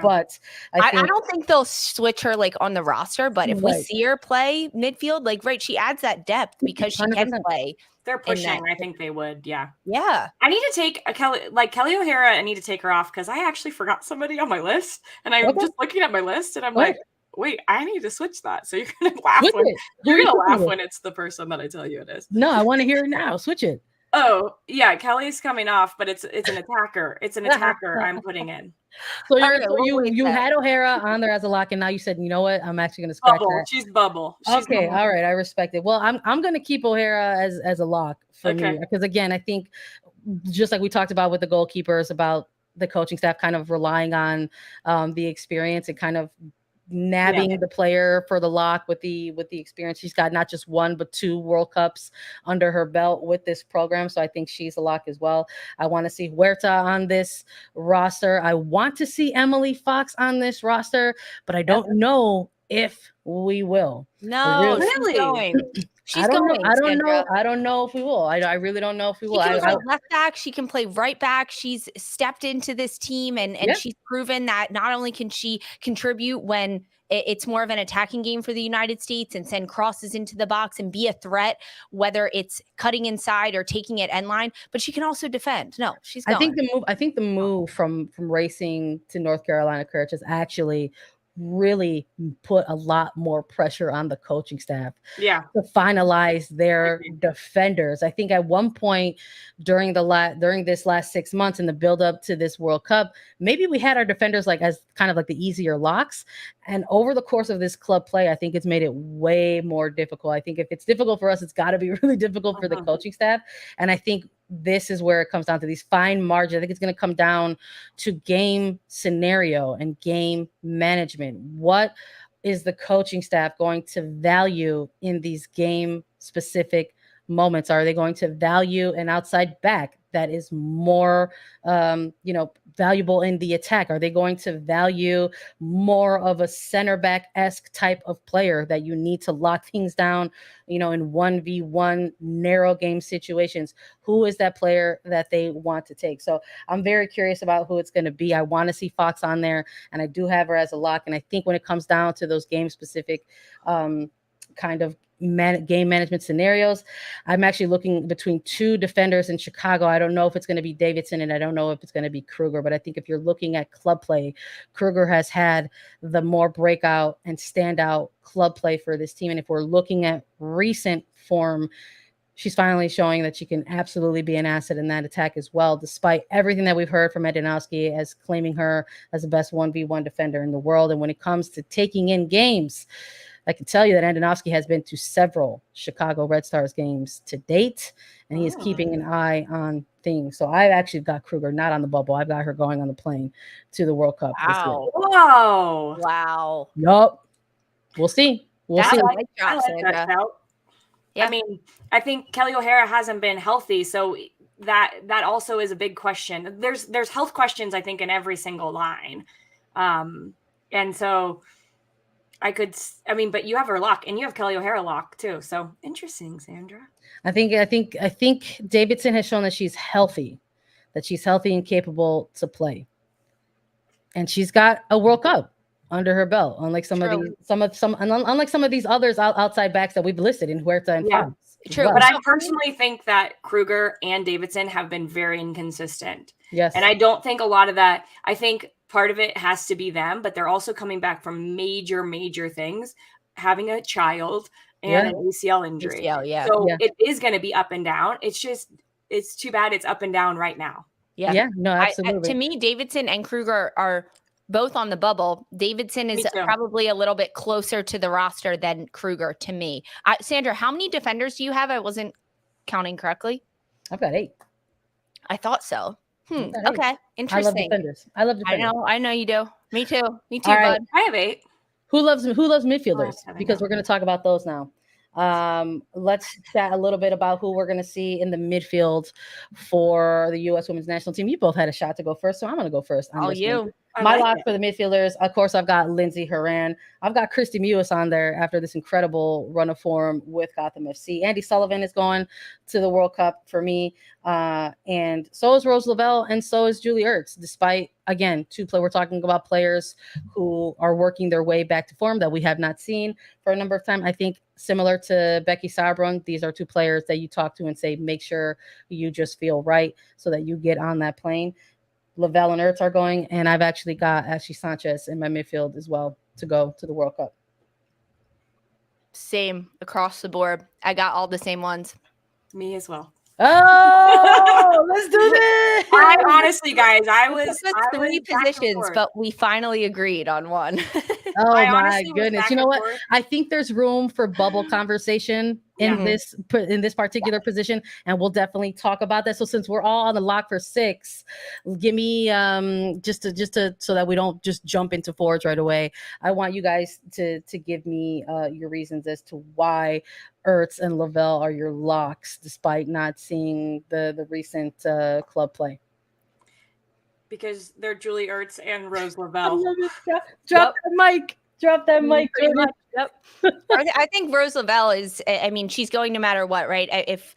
but I don't think they'll switch her like on the roster, but if we see her play midfield, like, she adds that depth because she 100%. Can play. They're pushing. I think they would. Yeah. Yeah. I need to take Kelly Herrera. I need to take her off because I actually forgot somebody on my list, and I'm just looking at my list, and I'm like, wait, I need to switch that. So you're gonna laugh when it's the person that I tell you it is. No, I want to hear it now. Switch it. Oh yeah, Kelly's coming off, but it's an attacker. It's an attacker I'm putting in. So you had O'Hara on there as a lock, and now you said, you know what? I'm actually going to scratch that. She's bubble. Okay, all right, I respect it. Well, I'm going to keep O'Hara as a lock for me, because again, I think just like we talked about with the goalkeepers, about the coaching staff kind of relying on the experience and kind of nabbing the player for the lock with the experience. She's got not just 1 but 2 World Cups under her belt with this program, so I think she's a lock as well. I want to see Huerta on this roster. I want to see Emily Fox on this roster, but I don't know if we will. No, really? She's going. I don't know. I don't know if we will. I really don't know if we will. She can play left back. She can play right back. She's stepped into this team, and she's proven that not only can she contribute when it's more of an attacking game for the United States and send crosses into the box and be a threat, whether it's cutting inside or taking it end line, but she can also defend. No, she's going. I think the move from Racing to North Carolina Courage is actually really put a lot more pressure on the coaching staff to finalize their defenders. I think at one point during this last 6 months in the build up to this World Cup, maybe we had our defenders like as kind of like the easier locks. And over the course of this club play, I think it's made it way more difficult. I think if it's difficult for us, it's got to be really difficult for the coaching staff. And I think this is where it comes down to these fine margins. I think it's going to come down to game scenario and game management. What is the coaching staff going to value in these game specific moments? Are they going to value an outside back that is more, valuable in the attack? Are they going to value more of a center back-esque type of player that you need to lock things down, in 1v1 narrow game situations? Who is that player that they want to take? So I'm very curious about who it's going to be. I want to see Fox on there, and I do have her as a lock. And I think when it comes down to those game-specific kind of game management scenarios, I'm actually looking between 2 defenders in Chicago. I don't know if it's going to be Davidson, and I don't know if it's going to be Kruger, but I think if you're looking at club play, Kruger has had the more breakout and standout club play for this team. And if we're looking at recent form, she's finally showing that she can absolutely be an asset in that attack as well, despite everything that we've heard from Adinowski as claiming her as the best 1v1 defender in the world. And when it comes to taking in games, I can tell you that Andonovski has been to several Chicago Red Stars games to date, and he is keeping an eye on things. So I've actually got Kruger not on the bubble. I've got her going on the plane to the World Cup. Wow. Whoa. Wow. Yup. We'll see. We'll see. I like that out. Yeah. I mean, I think Kelly O'Hara hasn't been healthy, so that also is a big question. There's health questions, I think, in every single line. And so but you have her lock, and you have Kelly O'Hara lock too. So interesting, Sandra. I think Davidson has shown that she's healthy and capable to play, and she's got a World Cup under her belt. Unlike some of these others outside backs that we've listed in Huerta and Fox. True, well. But I personally think that Kruger and Davidson have been very inconsistent. Yes, and I don't think a lot of that. I think part of it has to be them, but they're also coming back from major things, having a child and an ACL injury. So it is going to be up and down. It's too bad it's up and down right now. Yeah, no, absolutely. To me, Davidson and Kruger are both on the bubble. Davidson is probably a little bit closer to the roster than Kruger to me. Sandra, how many defenders do you have? I wasn't counting correctly. I've got 8. I thought so. Okay. Interesting. I love defenders. I know you do. Me too, right. bud. I have 8. Who loves midfielders? Because we're going to talk about those now. Let's chat a little bit about who we're going to see in the midfield for the U.S. Women's National Team. You both had a shot to go first, so I'm going to go first. My lock for the midfielders, of course, I've got Lindsay Herrera. I've got Christy Mewis on there after this incredible run of form with Gotham FC. Andy Sullivan is going to the World Cup for me. And so is Rose Lavelle, and so is Julie Ertz, despite, again, we're talking about players who are working their way back to form that we have not seen for a number of time. I think similar to Becky Sauerbrunn, these are two players that you talk to and say, make sure you just feel right so that you get on that plane. Lavelle and Ertz are going, and I've actually got Ashley Sanchez in my midfield as well to go to the World Cup. Same across the board. I got all the same ones. Me as well. Oh, let's do this. I honestly, guys, I was three positions, but we finally agreed on one. Oh my goodness. You know what? Forth. I think there's room for bubble conversation in this particular position, and we'll definitely talk about that. So since we're all on the lock for 6, give me just to so that we don't just jump into forwards right away. I want you guys to give me your reasons as to why Ertz and Lavelle are your locks, despite not seeing the recent club play. Because they're Julie Ertz and Rose Lavelle. Drop that mic. Drop that mic. Yep. I think Rose Lavelle is, I mean, she's going no matter what, right? If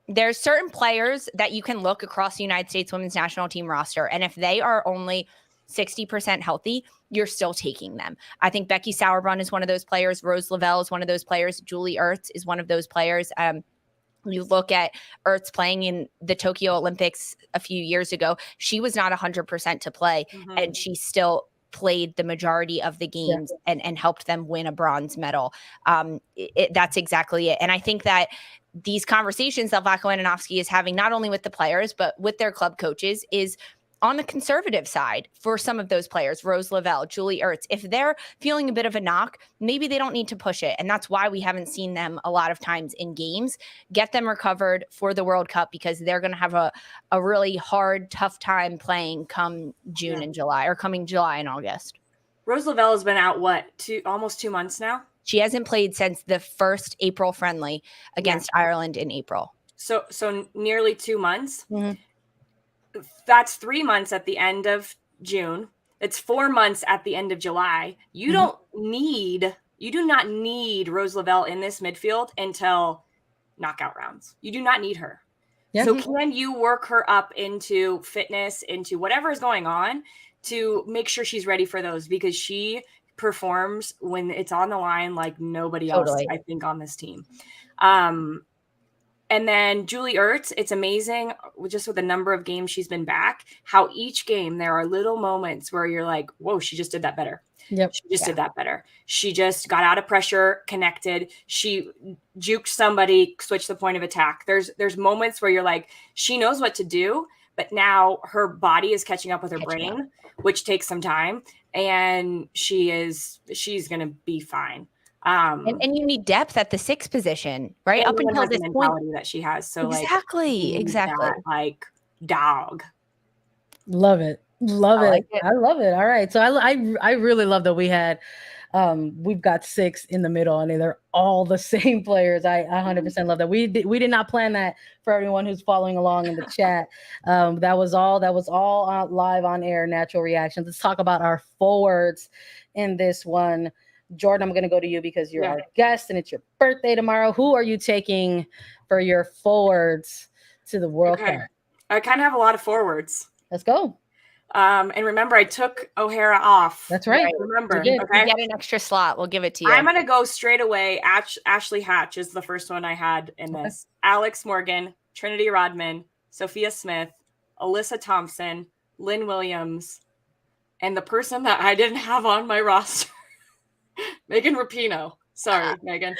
there's certain players that you can look across the United States women's national team roster, and if they are only 60% healthy, you're still taking them. I think Becky Sauerbrunn is one of those players. Rose Lavelle is one of those players. Julie Ertz is one of those players. You look at Ertz playing in the Tokyo Olympics a few years ago, she was not 100% to play, and she still played the majority of the games and helped them win a bronze medal. That's exactly it. And I think that these conversations that Vlatko Andonovski is having, not only with the players, but with their club coaches, is on the conservative side for some of those players, Rose Lavelle, Julie Ertz. If they're feeling a bit of a knock, maybe they don't need to push it. And that's why we haven't seen them a lot of times in games. Get them recovered for the World Cup, because they're going to have a really hard, tough time playing come June and July, or coming July and August. Rose Lavelle has been out, almost 2 months now? She hasn't played since the first April friendly against Ireland in April. So nearly 2 months. Mm-hmm. That's 3 months at the end of June. It's 4 months at the end of July. You do not need Rose Lavelle in this midfield until knockout rounds. You do not need her. Yeah. So can you work her up into fitness, into whatever is going on, to make sure she's ready for those? Because she performs when it's on the line like nobody else, I think, on this team. And then Julie Ertz, it's amazing just with the number of games she's been back, how each game there are little moments where you're like, whoa, she just did that better. Yep. She just did that better. She just got out of pressure, connected. She juked somebody, switched the point of attack. There's moments where you're like, she knows what to do, but now her body is catching up with her brain, which takes some time. And she's going to be fine. And you need depth at the 6 position, right? Up until this point that she has. So exactly. That, like dog. Love it. Love it. I love it. All right. So I really love that we had, we've got 6 in the middle, and they're all the same players. I 100% love that. We did not plan that for everyone who's following along in the chat. That was all live on air, natural reactions. Let's talk about our forwards in this one. Jordan, I'm going to go to you because you're our guest and it's your birthday tomorrow. Who are you taking for your forwards to the World Cup? I kind of have a lot of forwards. Let's go. And remember, I took Herrera off. That's right. Remember, you get an extra slot. We'll give it to you. I'm going to go straight away. Ashley Hatch is the first one I had in this. Alex Morgan, Trinity Rodman, Sophia Smith, Alyssa Thompson, Lynn Williams, and the person that I didn't have on my roster, Megan Rapinoe. Sorry, Megan.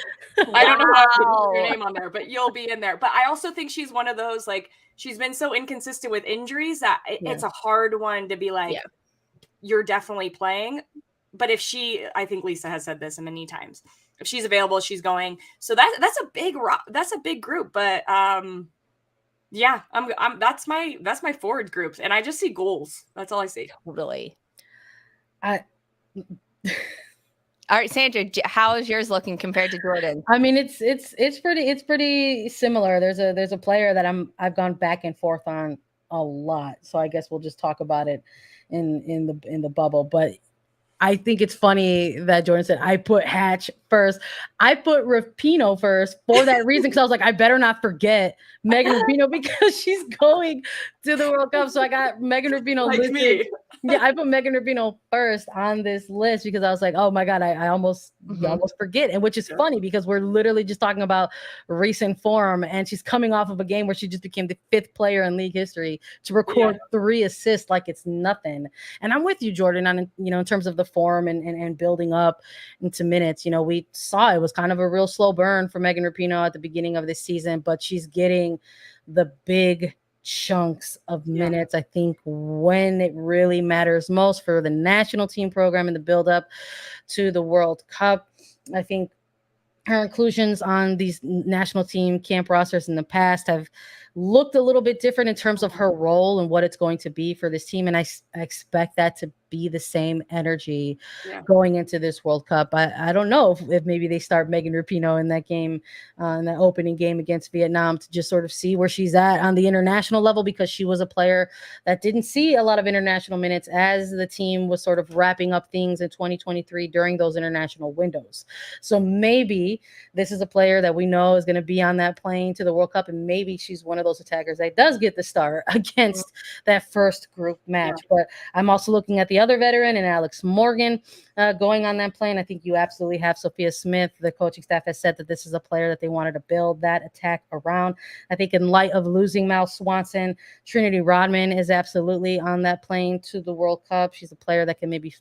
I don't know how to put your name on there, but you'll be in there. But I also think she's one of those, like, she's been so inconsistent with injuries that it's a hard one to be like, you're definitely playing. But if I think Lisa has said this many times, if she's available, she's going. So that's a big group. But that's my forward groups, and I just see goals. That's all I see. Totally. All right, Sandra, how is yours looking compared to Jordan? I mean, it's pretty similar. There's a player that I've gone back and forth on a lot. So I guess we'll just talk about it in the bubble. But I think it's funny that Jordan said, I put Hatch first. I put Rapinoe first for that reason, because I was like, I better not forget Megan Rapinoe because she's going to the World Cup. So I got Megan Rapinoe listed. Me. Yeah, I put Megan Rapinoe first on this list because I was like, oh my God, I almost forget. And which is funny because we're literally just talking about recent form, and she's coming off of a game where she just became the 5th player in league history to record 3 assists like it's nothing. And I'm with you, Jordan, on, in terms of the form and building up into minutes. We saw it was kind of a real slow burn for Megan Rapinoe at the beginning of this season, but she's getting the big chunks of minutes, I think, when it really matters most for the national team program and the build up to the World Cup. I think her inclusions on these national team camp rosters in the past have looked a little bit different in terms of her role and what it's going to be for this team. And I expect that to be the same energy going into this World Cup. I don't know if maybe they start Megan Rapinoe in that game, in that opening game against Vietnam, to just sort of see where she's at on the international level, because she was a player that didn't see a lot of international minutes as the team was sort of wrapping up things in 2023 during those international windows. So maybe this is a player that we know is going to be on that plane to the World Cup, and maybe she's one of those attackers that does get the start against that first group match. But I'm also looking at the other veteran and Alex Morgan going on that plane. I think you absolutely have Sophia Smith. The coaching staff has said that this is a player that they wanted to build that attack around. I think in light of losing Mal Swanson, Trinity Rodman is absolutely on that plane to the World Cup. She's a player that can maybe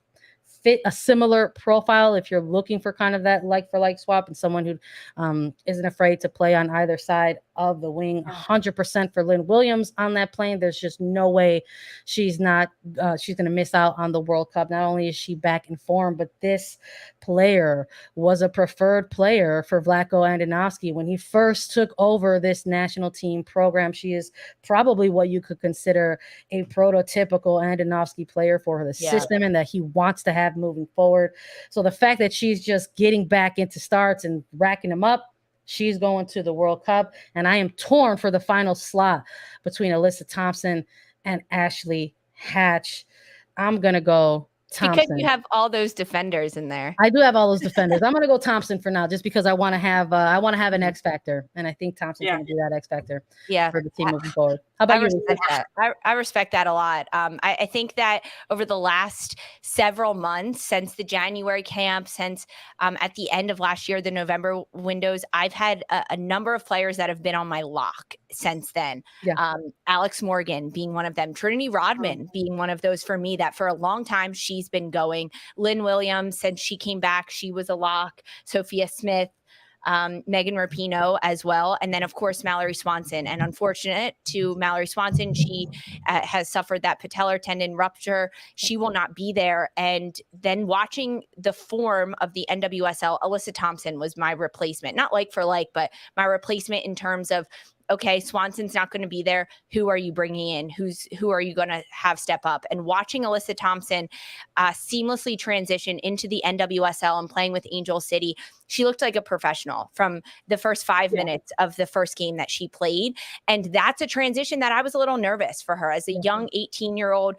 fit a similar profile if you're looking for kind of that like for like swap, and someone who isn't afraid to play on either side of the wing. 100% for Lynn Williams on that plane. There's just no way she's going to miss out on the World Cup. Not only is she back in form, but this player was a preferred player for Vlatko Andonovski when he first took over this national team program. She is probably what you could consider a prototypical Andonovski player for the system, and that he wants to have moving forward. So the fact that she's just getting back into starts and racking them up, she's going to the World Cup. And I am torn for the final slot between Alyssa Thompson and Ashley Hatch. I'm going to go Thompson. Because you have all those defenders in there. I do have all those defenders. I'm going to go Thompson for now, just because I want to have an X factor, and I think Thompson's going to do that X factor for the team moving forward. How about you? I respect that a lot. I think that over the last several months, since the January camp, since at the end of last year, the November windows, I've had a number of players that have been on my lock since then. Alex Morgan being one of them, Trinity Rodman being one of those for me, that for a long time she's been going. Lynn Williams, since she came back, she was a lock. Sophia Smith, Megan Rapinoe as well. And then, of course, Mallory Swanson. And unfortunate to Mallory Swanson, she has suffered that patellar tendon rupture. She will not be there. And then watching the form of the NWSL, Alyssa Thompson was my replacement. Not like for like, but my replacement in terms of, okay, Swanson's not going to be there. Who are you bringing in? Who are you going to have step up? And watching Alyssa Thompson seamlessly transition into the NWSL and playing with Angel City, she looked like a professional from the first 5 minutes of the first game that she played. And that's a transition that I was a little nervous for her as a young 18-year-old.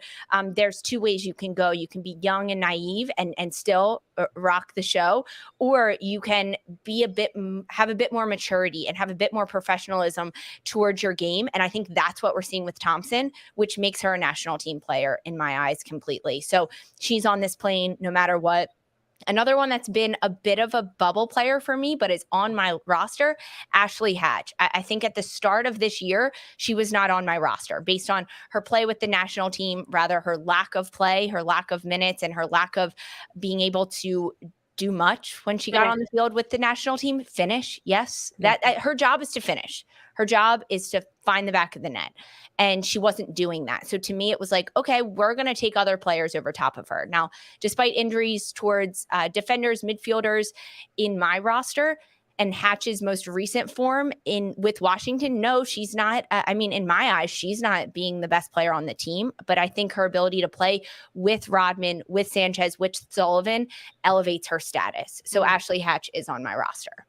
There's 2 ways you can go. You can be young and naive and still rock the show, or you can be have a bit more maturity and have a bit more professionalism towards your game. And I think that's what we're seeing with Thompson, which makes her a national team player in my eyes completely. So she's on this plane no matter what. Another one that's been a bit of a bubble player for me, but is on my roster, Ashley Hatch. I think at the start of this year, she was not on my roster based on her play with the national team, rather her lack of play, her lack of minutes, and her lack of being able to do much when she got on the field with the national team. Finish, yes. That her job is to finish. Her job is to find the back of the net. And she wasn't doing that. So to me, it was like, okay, we're going to take other players over top of her. Now, despite injuries towards defenders, midfielders in my roster, and Hatch's most recent form with Washington, no, she's not. In my eyes, she's not being the best player on the team. But I think her ability to play with Rodman, with Sanchez, with Sullivan elevates her status. So Ashley Hatch is on my roster.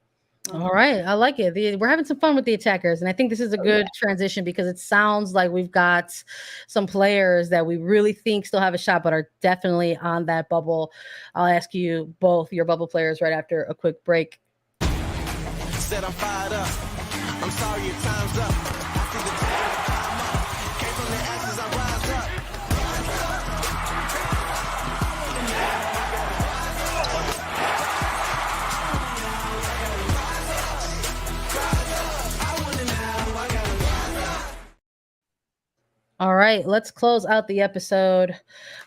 All right, I like it. We're having some fun with the attackers, and I think this is a good transition because it sounds like we've got some players that we really think still have a shot, but are definitely on that bubble. I'll ask you both your bubble players right after a quick break. Said I'm fired up. I'm sorry your time's up. I see the time up. Came from the ashes, I rise up. All right, let's close out the episode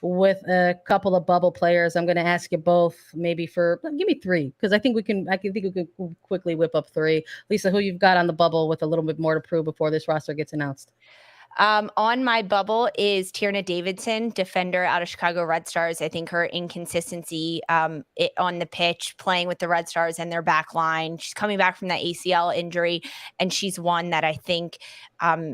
with a couple of bubble players. I'm going to ask you both, maybe give me three, because I think we can quickly whip up three. Lisa, who you've got on the bubble with a little bit more to prove before this roster gets announced? On my bubble is Tierna Davidson, defender out of Chicago Red Stars. I think her inconsistency on the pitch, playing with the Red Stars and their back line. She's coming back from that ACL injury, and she's one that I think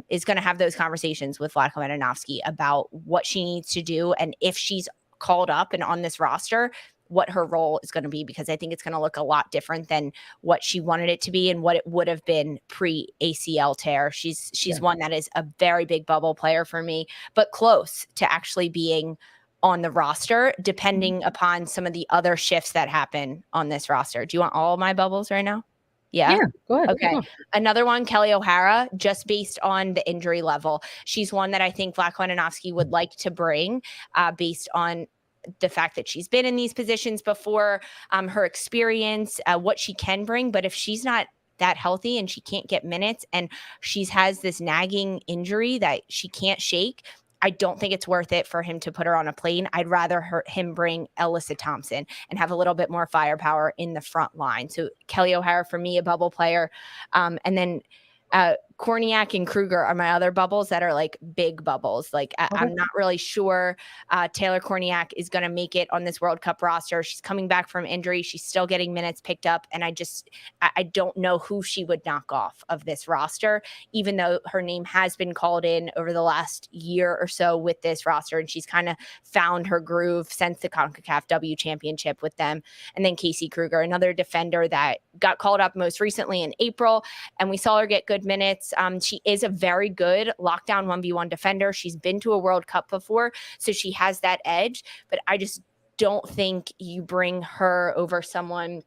is going to have those conversations with Vlatko Matanovsky about what she needs to do, and if she's called up and on this roster, what her role is going to be, because I think it's going to look a lot different than what she wanted it to be and what it would have been pre-ACL tear. She's one that is a very big bubble player for me, but close to actually being on the roster, depending upon some of the other shifts that happen on this roster. Do you want all of my bubbles right now? Yeah, go ahead. Okay. Another one, Kelly O'Hara, just based on the injury level. She's one that I think Vlatko Matanovsky would like to bring based on the fact that she's been in these positions before, her experience, what she can bring. But if she's not that healthy and she can't get minutes and she has this nagging injury that she can't shake, I don't think it's worth it for him to put her on a plane. I'd rather him bring Alyssa Thompson and have a little bit more firepower in the front line. So Kelly O'Hara, for me, a bubble player. And then Korniak and Kruger are my other bubbles that are like big bubbles. Like I'm not really sure Taylor Korniak is going to make it on this World Cup roster. She's coming back from injury. She's still getting minutes picked up. And I don't know who she would knock off of this roster, even though her name has been called in over the last year or so with this roster. And she's kind of found her groove since the CONCACAF W Championship with them. And then Casey Kruger, another defender that got called up most recently in April. And we saw her get good minutes. She is a very good lockdown 1v1 defender. She's been to a World Cup before, so she has that edge. But I just don't think you bring her over someone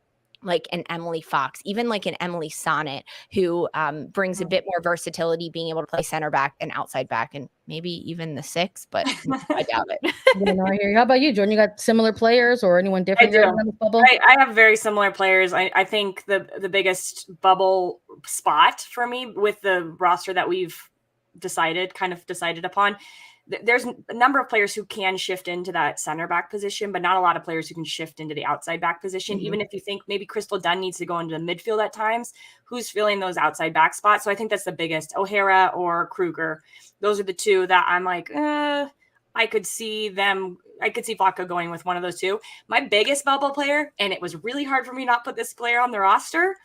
like an Emily Fox, even like an Emily Sonnet, who brings a bit more versatility, being able to play center back and outside back, and maybe even the six, but I doubt it. I hear you. How about you, Jordan? You got similar players or anyone different? I do. I have very similar players. I think the biggest bubble spot for me with the roster that we've decided upon, there's a number of players who can shift into that center back position, but not a lot of players who can shift into the outside back position. Even if you think maybe Crystal Dunn needs to go into the midfield at times, who's filling those outside back spots? So I think that's the biggest. O'Hara or Kruger. Those are the two that I'm like, I could see Vlatko going with one of those two. My biggest bubble player, and it was really hard for me not put this player on the roster,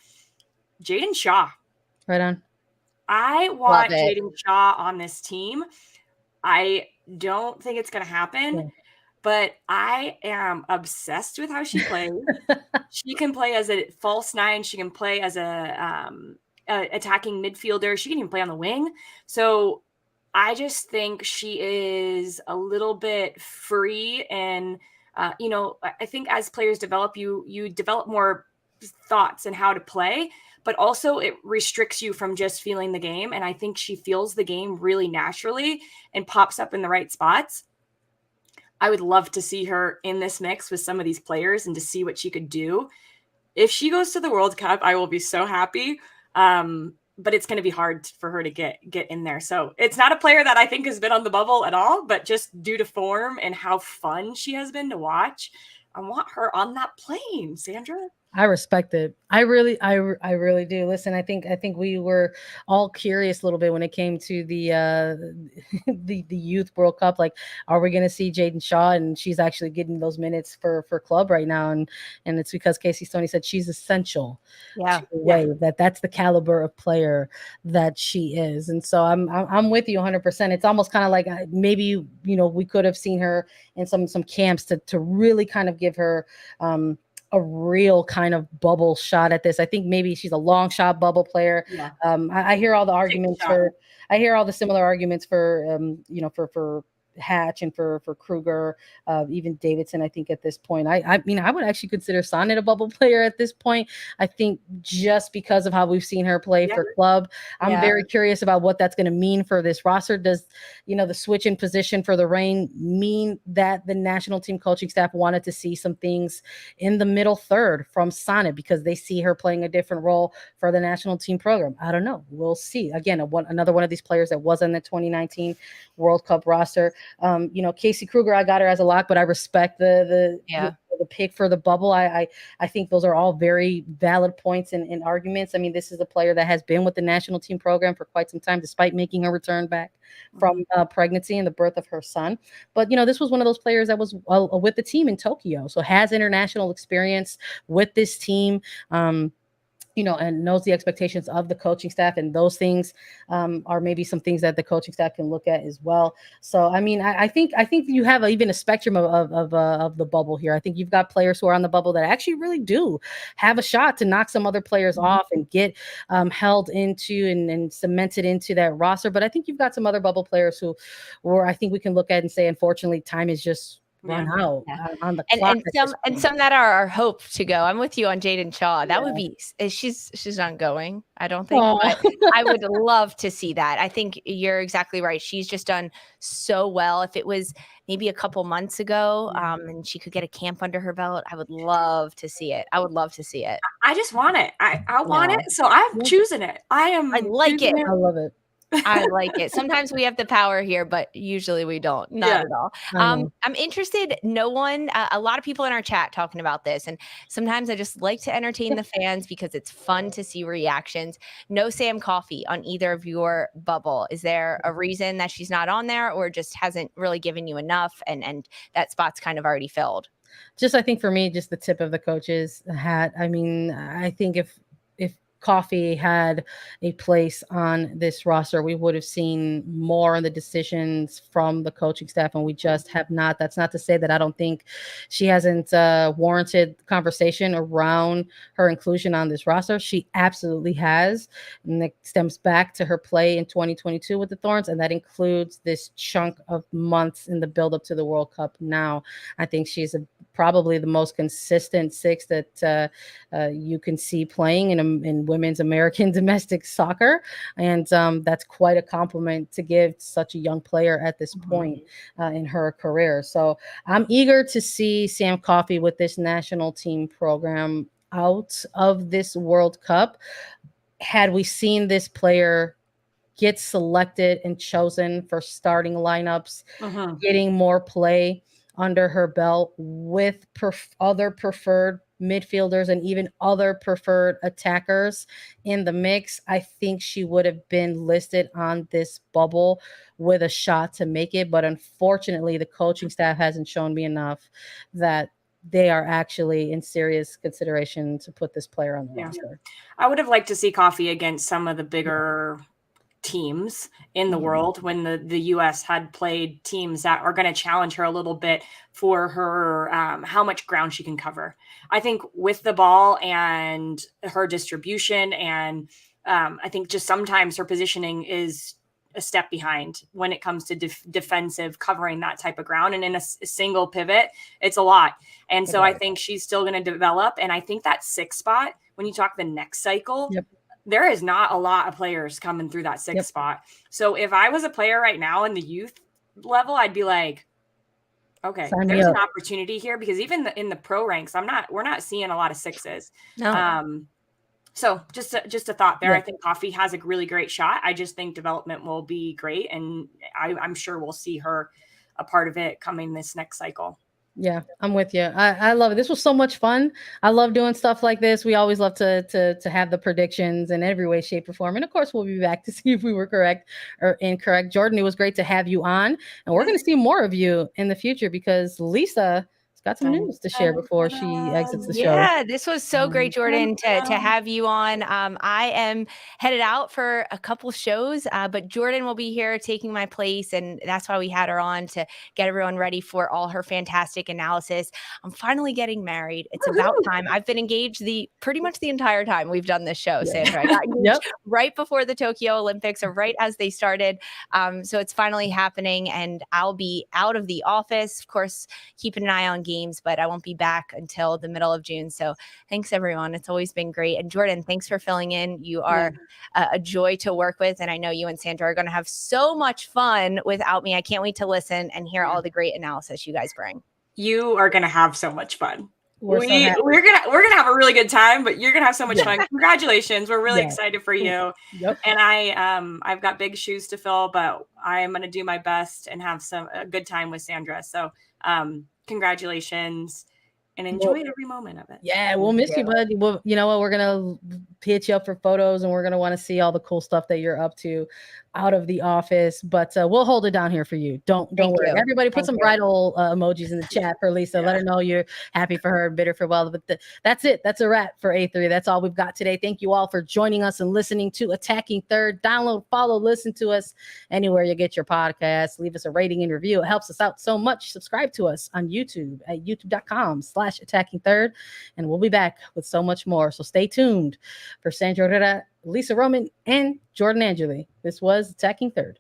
Jaden Shaw. Right on. I want Jaden Shaw on this team. I don't think it's going to happen, but I am obsessed with how she plays. She can play as a false nine. She can play as a attacking midfielder. She can even play on the wing. So I just think she is a little bit free. And, I think as players develop, you develop more thoughts and how to play, but also it restricts you from just feeling the game. And I think she feels the game really naturally and pops up in the right spots. I would love to see her in this mix with some of these players and to see what she could do. If she goes to the World Cup, I will be so happy. But it's going to be hard for her to get in there. So it's not a player that I think has been on the bubble at all, but just due to form and how fun she has been to watch, I want her on that plane, Sandra. I respect it. I really do. Listen, I think we were all curious a little bit when it came to the Youth World Cup. Like, are we going to see Jaden Shaw? And she's actually getting those minutes for club right now, and it's because Casey Stoney said she's essential. To the way that's the caliber of player that she is. And so I'm with you 100%. It's almost kind of like maybe we could have seen her in some camps to really kind of give her a real kind of bubble shot at this. I think maybe she's a long shot bubble player. Yeah. I hear all the arguments I hear all the similar arguments for, for Hatch and for Kruger, even Davidson. I think at this point, I mean, I would actually consider Sonnet a bubble player at this point. I think just because of how we've seen her play for club, I'm very curious about what that's going to mean for this roster. Does, the switch in position for the Reign mean that the national team coaching staff wanted to see some things in the middle third from Sonnet because they see her playing a different role for the national team program? I don't know. We'll see. Again, another one of these players that was on the 2019 World Cup roster. Casey Kruger, I got her as a lock, but I respect the pick for the bubble. I think those are all very valid points and arguments. I mean, this is a player that has been with the national team program for quite some time, despite making her return back from pregnancy and the birth of her son. But, this was one of those players that was with the team in Tokyo, so has international experience with this team. And knows the expectations of the coaching staff, and those things are maybe some things that the coaching staff can look at as well. So, I mean, I think you have even a spectrum of the bubble here. I think you've got players who are on the bubble that actually really do have a shot to knock some other players off and get held into and cemented into that roster. But I think you've got some other bubble players who I think we can look at and say, unfortunately, time is just run out on the clock. And some that are our hope to go. I'm with you on Jaden Shaw. That would be, she's not going, I don't think. But I would love to see that. I think you're exactly right. She's just done so well. If it was maybe a couple months ago and she could get a camp under her belt, I would love to see it. I just want it. I want it. So I'm choosing it. I like it. I love it. I like it. Sometimes we have the power here, but usually we don't. Not at all. I'm interested. No one, a lot of people in our chat talking about this, and sometimes I just like to entertain the fans because it's fun to see reactions. No Sam Coffey on either of your bubble. Is there a reason that she's not on there, or just hasn't really given you enough, and that spot's kind of already filled? I think for me, just the tip of the coach's hat. I mean, I think if Coffey had a place on this roster, we would have seen more in the decisions from the coaching staff, and we just have not. That's not to say that I don't think she hasn't warranted conversation around her inclusion on this roster. She absolutely has, and it stems back to her play in 2022 with the Thorns, and that includes this chunk of months in the build-up to the World Cup. Now, I think she's probably the most consistent six that you can see playing in women's American domestic soccer. And that's quite a compliment to give such a young player at this point in her career. So I'm eager to see Sam Coffey with this national team program out of this World Cup. Had we seen this player get selected and chosen for starting lineups, getting more play under her belt with other preferred midfielders and even other preferred attackers in the mix, I think she would have been listed on this bubble with a shot to make it. But unfortunately, the coaching staff hasn't shown me enough that they are actually in serious consideration to put this player on the roster. I would have liked to see Coffey against some of the bigger teams in the world when the US had played teams that are going to challenge her a little bit for her how much ground she can cover. I think with the ball and her distribution, and I think just sometimes her positioning is a step behind when it comes to defensive covering that type of ground, and in a single pivot it's a lot. And so I think she's still going to develop, and I think that 6 spot, when you talk the next cycle, there is not a lot of players coming through that 6 spot. So if I was a player right now in the youth level, I'd be like, okay, there's an opportunity here, because even in the pro ranks, we're not seeing a lot of 6s. No. So just a thought there. I think Coffey has a really great shot. I just think development will be great, and I'm sure we'll see her a part of it coming this next cycle. Yeah, I'm with you. I love it. This was so much fun. I love doing stuff like this. We always love to have the predictions in every way, shape, or form. And of course, we'll be back to see if we were correct or incorrect. Jordan, it was great to have you on. And we're going to see more of you in the future, because Lisa got some news to share before she exits the show. Yeah, this was so great, Jordan, to have you on. I am headed out for a couple shows, but Jordan will be here taking my place, and that's why we had her on, to get everyone ready for all her fantastic analysis. I'm finally getting married. It's about time. I've been engaged pretty much the entire time we've done this show, Sandra. I got engaged right before the Tokyo Olympics, or right as they started. So it's finally happening, and I'll be out of the office, of course, keeping an eye on games, but I won't be back until the middle of June. So thanks, everyone. It's always been great. And Jordan, thanks for filling in. You are a joy to work with. And I know you and Sandra are going to have so much fun without me. I can't wait to listen and hear all the great analysis you guys bring. You are going to have so much fun. We're gonna have a really good time, but you're gonna have so much fun. Congratulations. We're really excited for you. And I've got big shoes to fill, but I am gonna do my best and have a good time with Sandra. So congratulations and enjoy every moment of it. Yeah, we'll miss you, bud. Well, you know what? We're gonna hit you up for photos, and we're gonna want to see all the cool stuff that you're up to out of the office. But we'll hold it down here for you. Don't worry. Everybody, put some bridal emojis in the chat for Lisa. Let her know you're happy for her and bid her farewell. But that's it. That's a wrap for A3. That's all we've got today. Thank you all for joining us and listening to Attacking Third. Download, follow, listen to us anywhere you get your podcasts. Leave us a rating and review. It helps us out so much. Subscribe to us on YouTube at youtube.com/Attacking Third, and we'll be back with so much more. So stay tuned. For Sandra Herrera, Lisa Roman, and Jordan Angeli, this was Attacking Third.